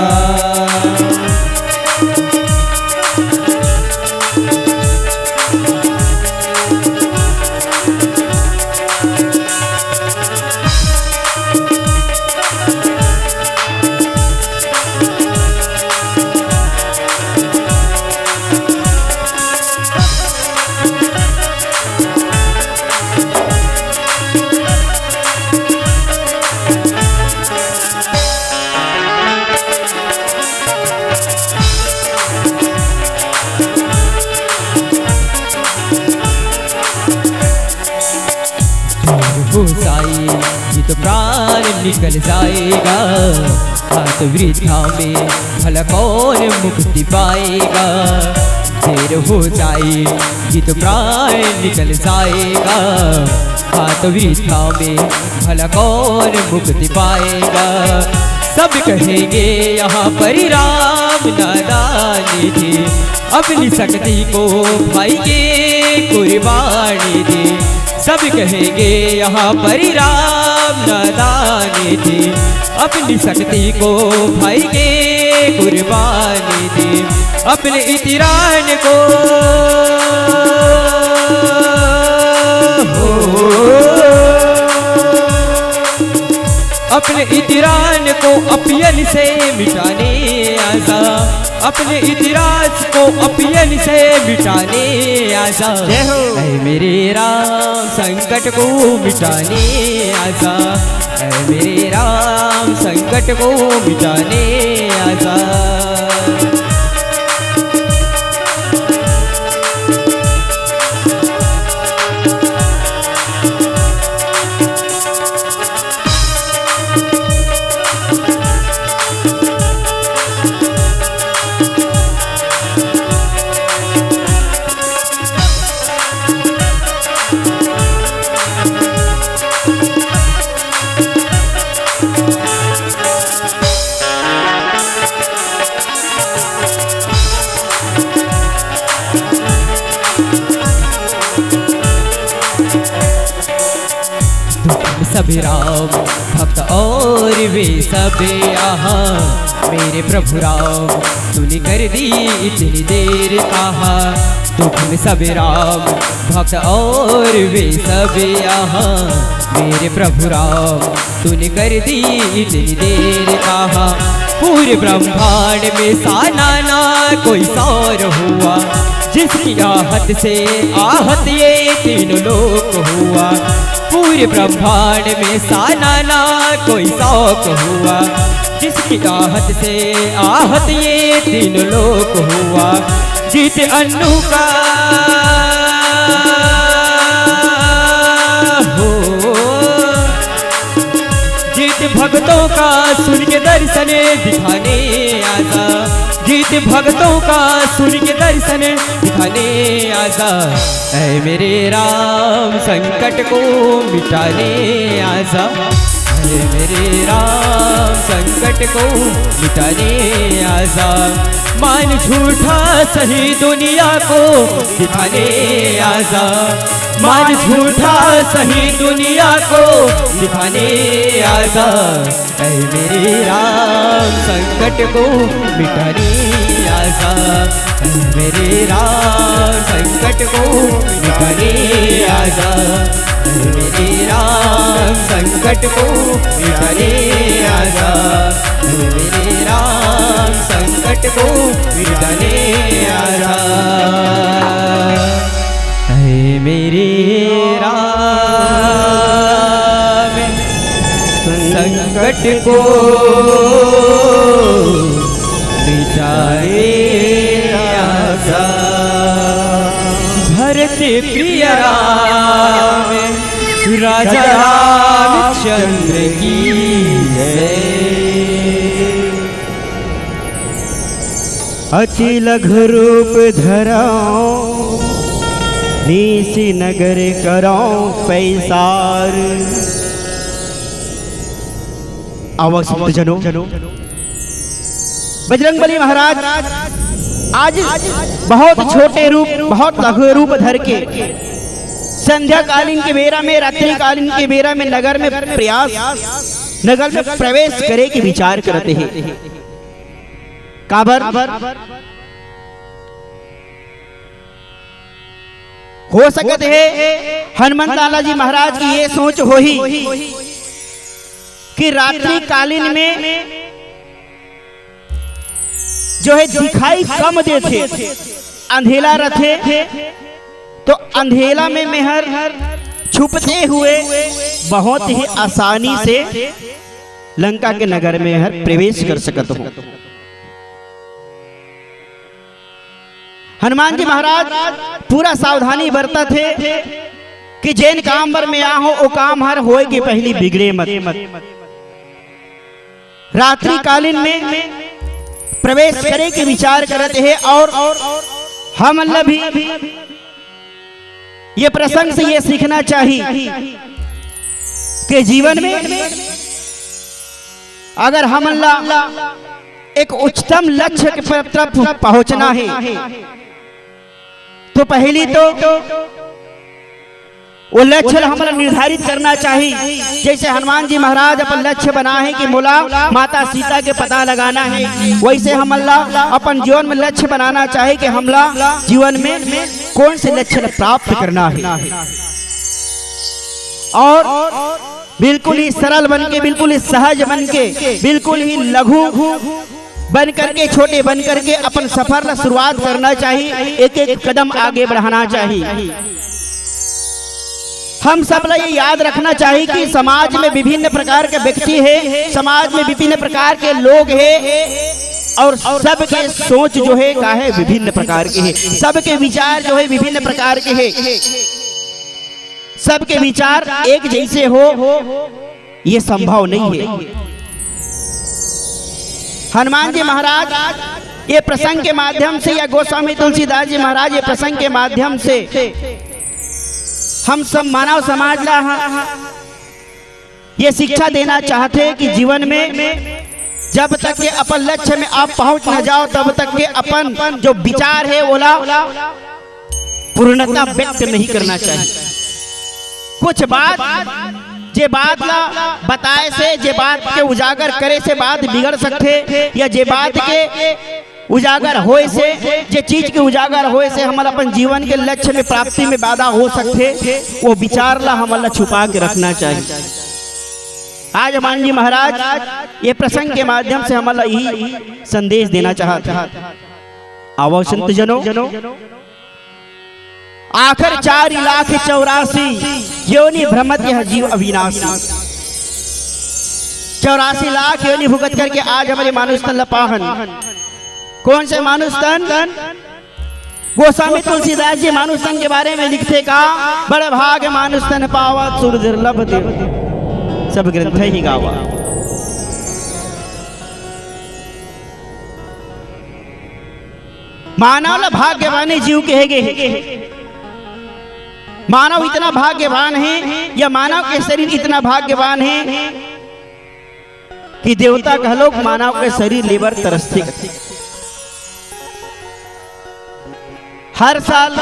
हो जाए ये तो प्राण निकल जाएगा। हाथ वृथा में भला कौन मुक्ति पाएगा। देर हो जाए ये तो प्राण निकल जाएगा। हाथ वृथा में भला कौन मुक्ति पाएगा। सब कहेंगे यहाँ पर राम नादानी थी। अपनी शक्ति को भाई के कुर्बानी दी। सब कहेंगे यहाँ पर राम नादानी थी। अपनी शक्ति को भाई के कुर्बानी दी। अपने इतिरान को अपने इतिरान को अपियन से मिटाने आजा। अपने इतिराज को अपियन से मिटाने आजा। ऐ मेरे राम संकट को मिटाने आजा। ऐ मेरे राम संकट को मिटाने आजा। सब राम भक्त और वे सब यहाँ। मेरे प्रभु राम तूने कर दी इतनी देर कहा। दुख में सब राम भक्त और वे सब यहाँ। मेरे प्रभु राम तूने कर दी इतनी देर कहा। पूरे ब्रह्मांड में साना ना कोई सौर हुआ। जिसकी आहत से आहत ये तीनों लोक हुआ। पूरे ब्रह्मांड में साना ना कोई शौक हुआ। जिसकी आहत से आहत ये तीनों लोक हुआ। जीत अन्नू का हो, जीत भक्तों का सुन के दर्शन दिखाने आजा, गीत भक्तों का सुन के दर्शन दिखाने आजा। ऐ मेरे राम संकट को मिटाने आजा, ऐ मेरे राम संकट को मिटाने आजा। मान झूठा सही दुनिया को दिखाने आजा, मान झूठा सही दुनिया को दिखाने आजा। ऐ मेरे राम संकट को मिटाने आजा, ऐ मेरे राम संकट को मिटाने आजा, ऐ मेरे राम संकट को मिटाने आजा, ऐ मेरे राम संकट को मिटाने आजा। ऐ मेरे राम संकट को मिटाने आजा। भरत प्रिय राम राजा रामचंद्र की जय। अति लघु रूप धराओ, निसी नगर कराओ पैसार। आवश्यक जनों, बजरंगबली महाराज आज बहुत छोटे रूप, बहुत लघु रूप धर के संध्या कालीन के बेरा में, रात्रि कालीन के बेरा में नगर में प्रयास, नगर में प्रवेश करे के विचार करते हैं। काबर हो सकते है हनुमान लाला जी महाराज की ये सोच हो ही कि रात्रि कालीन में जो है दिखाई कम देते, अंधेला रहते, तो अंधेला में मेहर छुपते हुए बहुत ही आसानी से लंका के नगर में हर प्रवेश कर सकते हो। हनुमान जी महाराज पूरा सावधानी बरता थे कि जैन काम बर में आहो ओ काम हर होए के पहली बिगड़े मत। रात्रि कालीन में प्रवेश करे के विचार करते हैं। और हम भी ये प्रसंग से ये सीखना चाहिए कि जीवन में अगर हम एक उच्चतम लक्ष्य के तरफ पहुंचना है तो पहली तो वो लक्ष्य हमारा निर्धारित करना चाहिए। जैसे हनुमान जी महाराज अपन लक्ष्य बना है कि मोला माता सीता के पता लगाना है, वैसे हम अपन जीवन में लक्ष्य बनाना चाहिए कि हमला जीवन में कौन से लक्ष्य प्राप्त करना है। और बिल्कुल ही सरल बन के, बिल्कुल ही सहज बन के, बिल्कुल ही लघु बन करके, छोटे बन करके अपन सफर शुरुआत करना चाहिए। एक एक कदम आगे बढ़ाना चाहिए। हम सब ये याद रखना चाहिए कि समाज में विभिन्न प्रकार के व्यक्ति है, समाज में विभिन्न प्रकार के लोग है, और सबके सोच जो है का है विभिन्न प्रकार के है, सबके विचार जो है विभिन्न प्रकार के है। सबके विचार एक जैसे हो ये संभव नहीं है। हनुमान जी महाराज ये प्रसंग के माध्यम से, या गोस्वामी तुलसीदास जी महाराज ये प्रसंग के माध्यम से हम सब मानव समाज ला ये शिक्षा देना चाहते हैं कि जीवन में जब तक के अपन लक्ष्य में आप पहुंच न जाओ तब तक के अपन जो विचार है ओला पूर्णता व्यक्त नहीं करना चाहिए। कुछ बात जे बात ला बताए से, जे बात के उजागर करे से बात बिगड़ सकते, या जे बात के उजागर होए से, जे चीज के उजागर होए से हमारा अपन जीवन के लक्ष्य में प्राप्ति में बाधा हो सकते, वो विचार ला हमारा छुपा के रखना चाहिए। आज हनुमान जी महाराज ये प्रसंग के माध्यम से हमारा यही संदेश देना चाहते हैं। आवो संत जनों, आखिर 4,84,000 योनि भ्रमत यह जीव अविनाशी। 84 लाख योनि भुगत करके आज हमारे मानुष तन लपाहन। कौन से मानुष तन? गोस्वामी तुलसीदास जी मानुष तन के बारे में लिखते का, बड़े भाग मानुष तन पावा सुर दुर्लभ देव, सब ग्रंथ ही गावा। मानव ला भाग्यवान जीव कहेगे। मानव इतना भाग्यवान है या मानव के शरीर इतना भाग्यवान है कि देवता कह लो मानव के शरीर लेबर तरसते। हर साल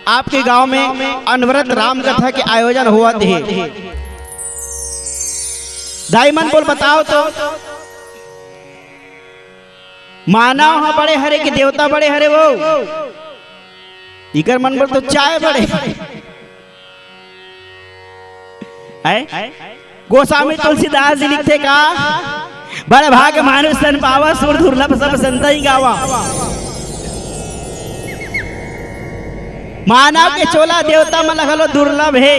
आपके गांव में अनवरत राम कथा के आयोजन हुआ थे। दाईमन बोल बताओ तो मानव हाँ बड़े हरे कि देवता बड़े हरे? वो इकर मन बोल तो चाय बड़े गोस्वामी तुलसीदास जी लिखते का बड़े भाग मानुष सन पावा सुर दुर्लभ सब संत ही गावा। मानव के चोला देवता में लगलो दुर्लभ है।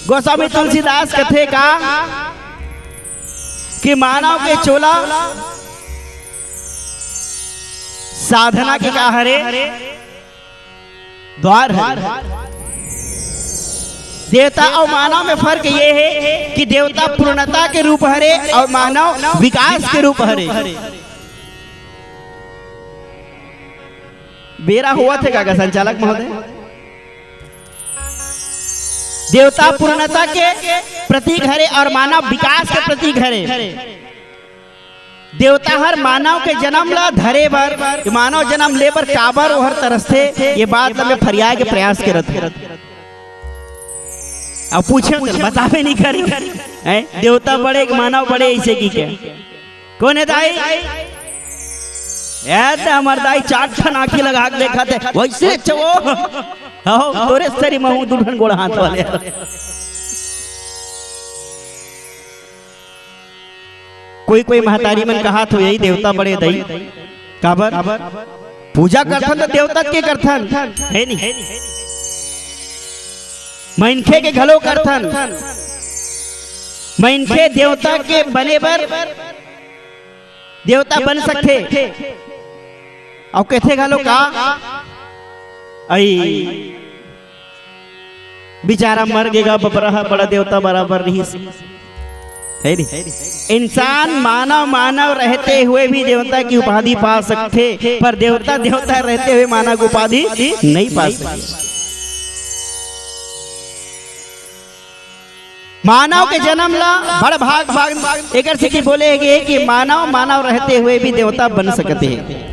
गोस्वामी तुलसीदास कथे का कि मानव के चोला साधना के का हरे द्वार है। देवता और मानव में फर्क ये है कि देवता पूर्णता के रूप हरे और मानव विकास के रूप हरे। बेरा हुआ थे का संचालक महोदय? देवता पूर्णता के प्रतीक हरे और मानव विकास के प्रतीक हरे। देवता हर मानव के जन्म ला धरे बर मानव जन्म ले बर काबर और हर तरसते ये बात में फरियाद के प्रयास करते। अब पूछे बतावे नहीं करे देवता बड़े मानव बड़े ऐसे की क्या कौन है दाई? हमार दाई 4 ठन आंखें लगा के देखा थे वैसे चवो तोरे सरी महू दुल्हन गोड़ हाथ वाले। कोई महतारी मन कहा तो यही देवता बड़े दई काबर पूजा करथन तो देवता के करथन है नहीं मनखे के घलो करथन। मनखे देवता के बने बर देवता बन सकते और कहते घलो का आई बेचारा मर गएगा बबरा बड़ा देवता बराबर नहीं है नहीं। इंसान मानव रहते हुए भी देवता की उपाधि पा सकते पर देवता रहते हुए मानव की उपाधि नहीं पा सकते। मानव के जन्म ला बड़ भाग एक से बोले कि मानव रहते हुए भी देवता बन सकते हैं।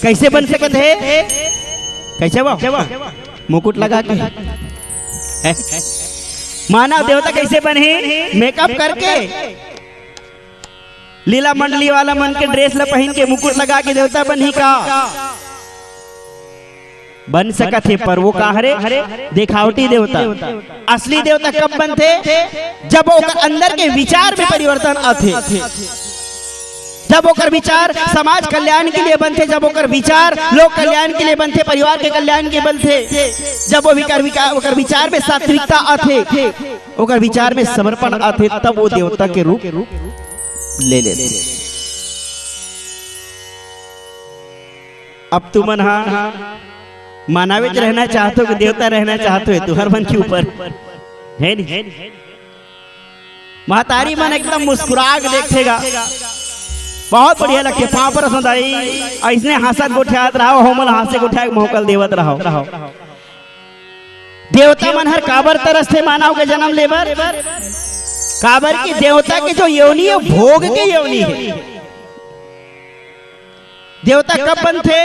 कैसे बन सकते हैं? कैसे वो मुकुट लगा के मानव देवता कैसे बने? मेकअप करके लीला मंडली वाला मन के ड्रेस ला पहन के मुकुट लगा के देवता बनी का बन सकत है पर वो का हरे दिखावटी देवता। असली देवता कब बनते? जब ओकर अंदर के विचार में परिवर्तन आते, जब ओकर विचार समाज कल्याण के लिए बनते, जब ओकर विचार लोक कल्याण के लिए बनते, परिवार के कल्याण के बनते, जब वो ओकर विचार में सात्विकता आते, ओकर विचार में समर्पण आते, तब वो देवता के रूप ले लेते। अब तुम मानवित रहना चाहते हो कि देवता रहना चाहते हो? तुहर मन के ऊपर है नहीं। महतारी मन एकदम मुस्कुरा के देखेगा, बहुत बढ़िया लगते पाँव पर सदाई ऐसने हंसत गोठियात रहो, होमल हासे गोठिया मोकल देवत रहो। देवता मन हर काबर तरस थे मानव के जन्म लेबर? काबर की देवता के जो योनि है भोग के योनि है। देवता कब बनते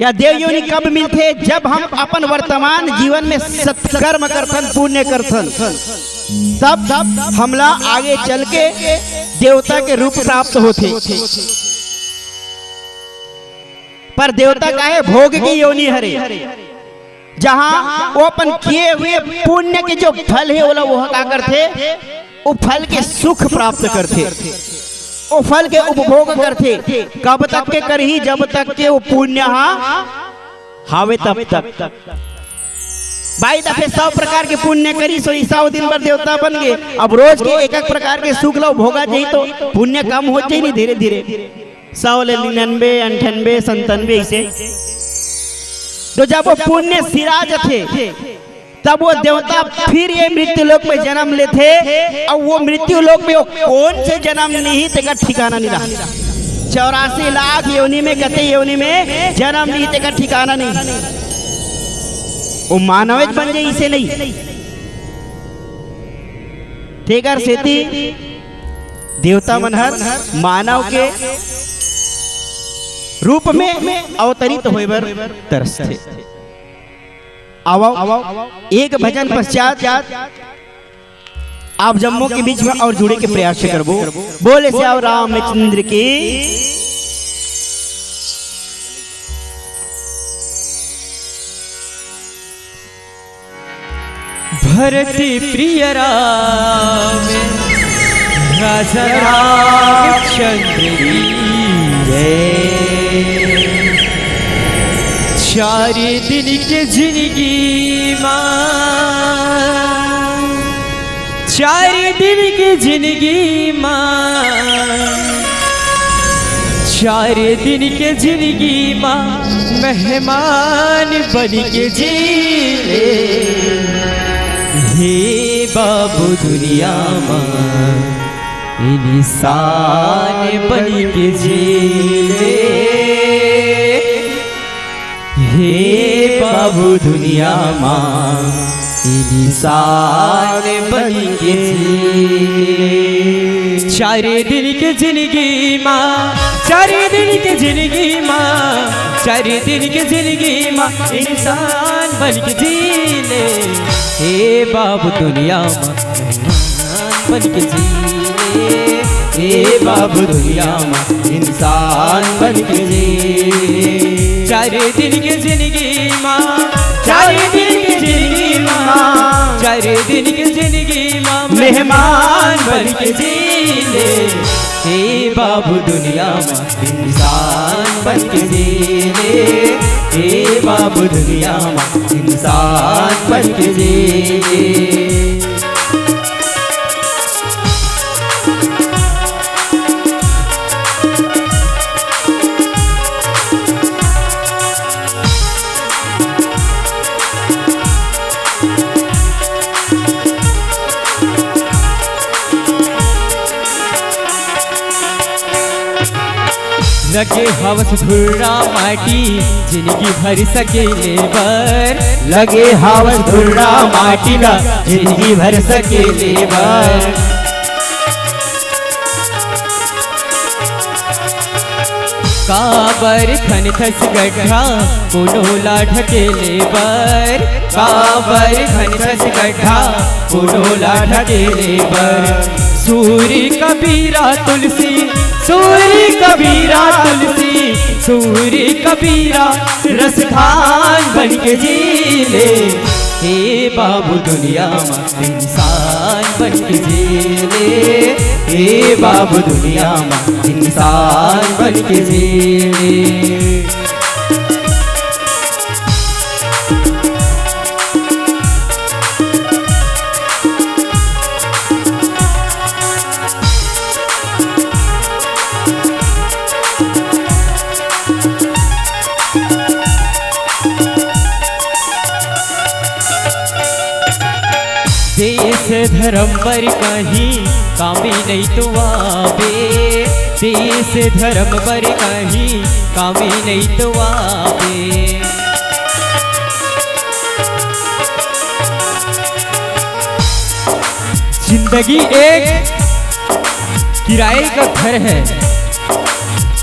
या देव योनि कब मिलते? जब हम अपन वर्तमान जीवन में सत्कर्म करथन, पुण्य करथन, तब हमला आगे चल के देवता के रूप प्राप्त होते। पर देवता का है भोग की योनि हरे, जहां वो अपन किए हुए पुण्य के जो फल है वो क्या करते? वो फल के सुख प्राप्त करते, वो फल के उपभोग करते। कब तक के करही? जब तक के वो पुण्य हावे तब तक। 22 दफे 100 प्रकार के पुण्य करी सो 100 दिन पर देवता बन गए। अब रोज के एक प्रकार के सुख लो भोगा जाए तो पुण्य कम हो जाए नहीं, धीरे धीरे 100 ले 99 98 97 ऐसे। तो जब वो पुण्य सिरा जाते तब वो देवता फिर ये मृत्यु लोक में जन्म लेते और वो मृत्यु लोक में वो कौन से जन्म नहीं तेका ठिकाना नहीं रहा। 84 लाख योनि में कते योनि में जन्म नहीं तेका ठिकाना नहीं। वो मानव बन जाए इसे नहीं तेकर सेती देवता मनहर मानव के रूप में अवतरित होए बर तरसते। आओ एक भजन पश्चात आप जम्मू के बीच में और जुड़े के प्रयास करबो। बोले श्याम रामचंद्र की। भरती प्रिय राम राजा रामचंद्र की जय। 4 दिन के जिंदगी माँ, 4 दिन की जिंदगी माँ, 4 दिन के जिंदगी माँ मेहमान बन के जी हे बाबू दुनिया माँ इंसान बन के जी हे बाबू दुनिया माँ इंसान बन के जी। 4 दिन के जिंदगी माँ, 4 दिन के जिंदगी माँ, 4 दिन के जिंदगी माँ इंसान बन के जी ले हे बाबू दुनिया माँ बन के जी ले हे बाबू दुनिया माँ इंसान बन के जी। 4 दिन की जिंदगी माँ, 4 दिन की जिंदगी माँ, 4 दिन की जिंदगी माँ मेहमान बन के जी ले हे बाबू दुनिया माँ इंसान बन के जी ले हे बाबू दुनिया माँ इंसान बन के जी। लगे हवस धुर्रा माटी जिंदगी भर सके लेबर, लगे हवस धुर्रा माटी ला जिंदगी भर सके लेबर। काबर खन खस गड्ढा पुनोला ढके लेबर, काबर खन खस गड्ढा पुनोला ढके लेबर। सूरी कबीरा तुलसी, सूरी कबीरा तुलसी, सूरी कबीरा रसखान बन के जी ले हे बाबू दुनिया माँ इंसान बन के जी ले हे बाबू दुनिया माँ इंसान बन के जी ले। देश धर्म पर कहीं कामी नहीं तो आवे, देश धर्म पर कहीं कामी नहीं तो आवे। जिंदगी एक किराए का घर है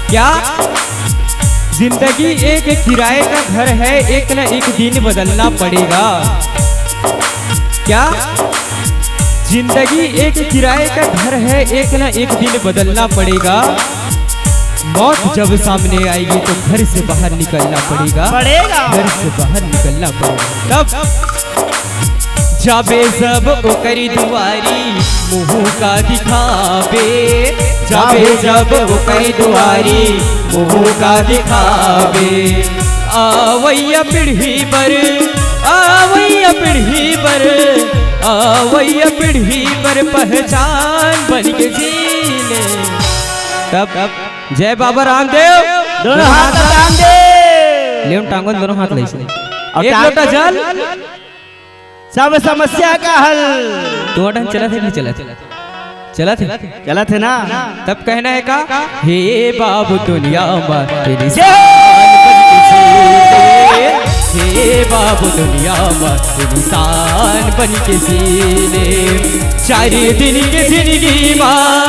क्या? जिंदगी एक किराए का घर है, एक न एक दिन बदलना पड़ेगा क्या? जिंदगी एक किराए का घर है, एक न एक दिन बदलना पड़ेगा। मौत जब सामने आएगी तो घर से बाहर निकलना पड़ेगा, घर से बाहर निकलना पड़ेगा। तब जाबे जब ओकरी दुआरी मुँह का दिखावे, जाबे जब ओकरी दुआरी मुँह का दिखावे। आवैया पीढ़ी पर, आवैया पीढ़ी पर, आवैया पीढ़ी पर पहचान बन के जीले। तब जय बाबा रामदेव, दोनों हाथ रामदेव ले टांगों दोनों हाथ ले एक लोटा जल सब समस्या का हल। तो ढंग चला थे नहीं चला थे चला थे चला थे ना। तब कहना है का हे बाबू दुनिया में तेरी हे बाबू दुनिया में तेरी शान बन के सीने। चारे दिन के जिंदगी माँ,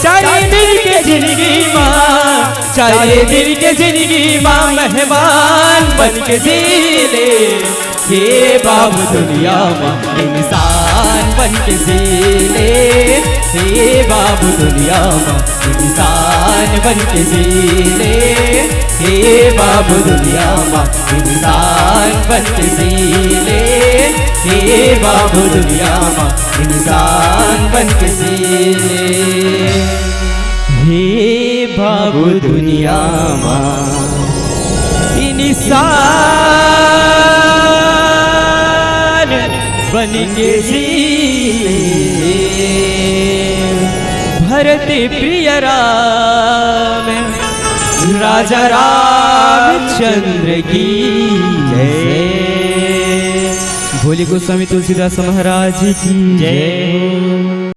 चारे दिन के जिंदगी माँ, चारे दिन के जिंदगी माँ मेहमान बन के सीने। हे बाबू दुनिया में इंसान बन के सीने। हे बाबू दुनिया में इंसान बन के सीने। हे बाबू दुनिया में इंसान बन के सीने। हे बाबू दुनिया में इंसान बन के सीने। हे बाबू दुनिया में इंसान बन के सीने। भरत प्रिय राम राजा रामचंद्र की जय। भोले गोस्वामी तुलसीदास महाराज की जय।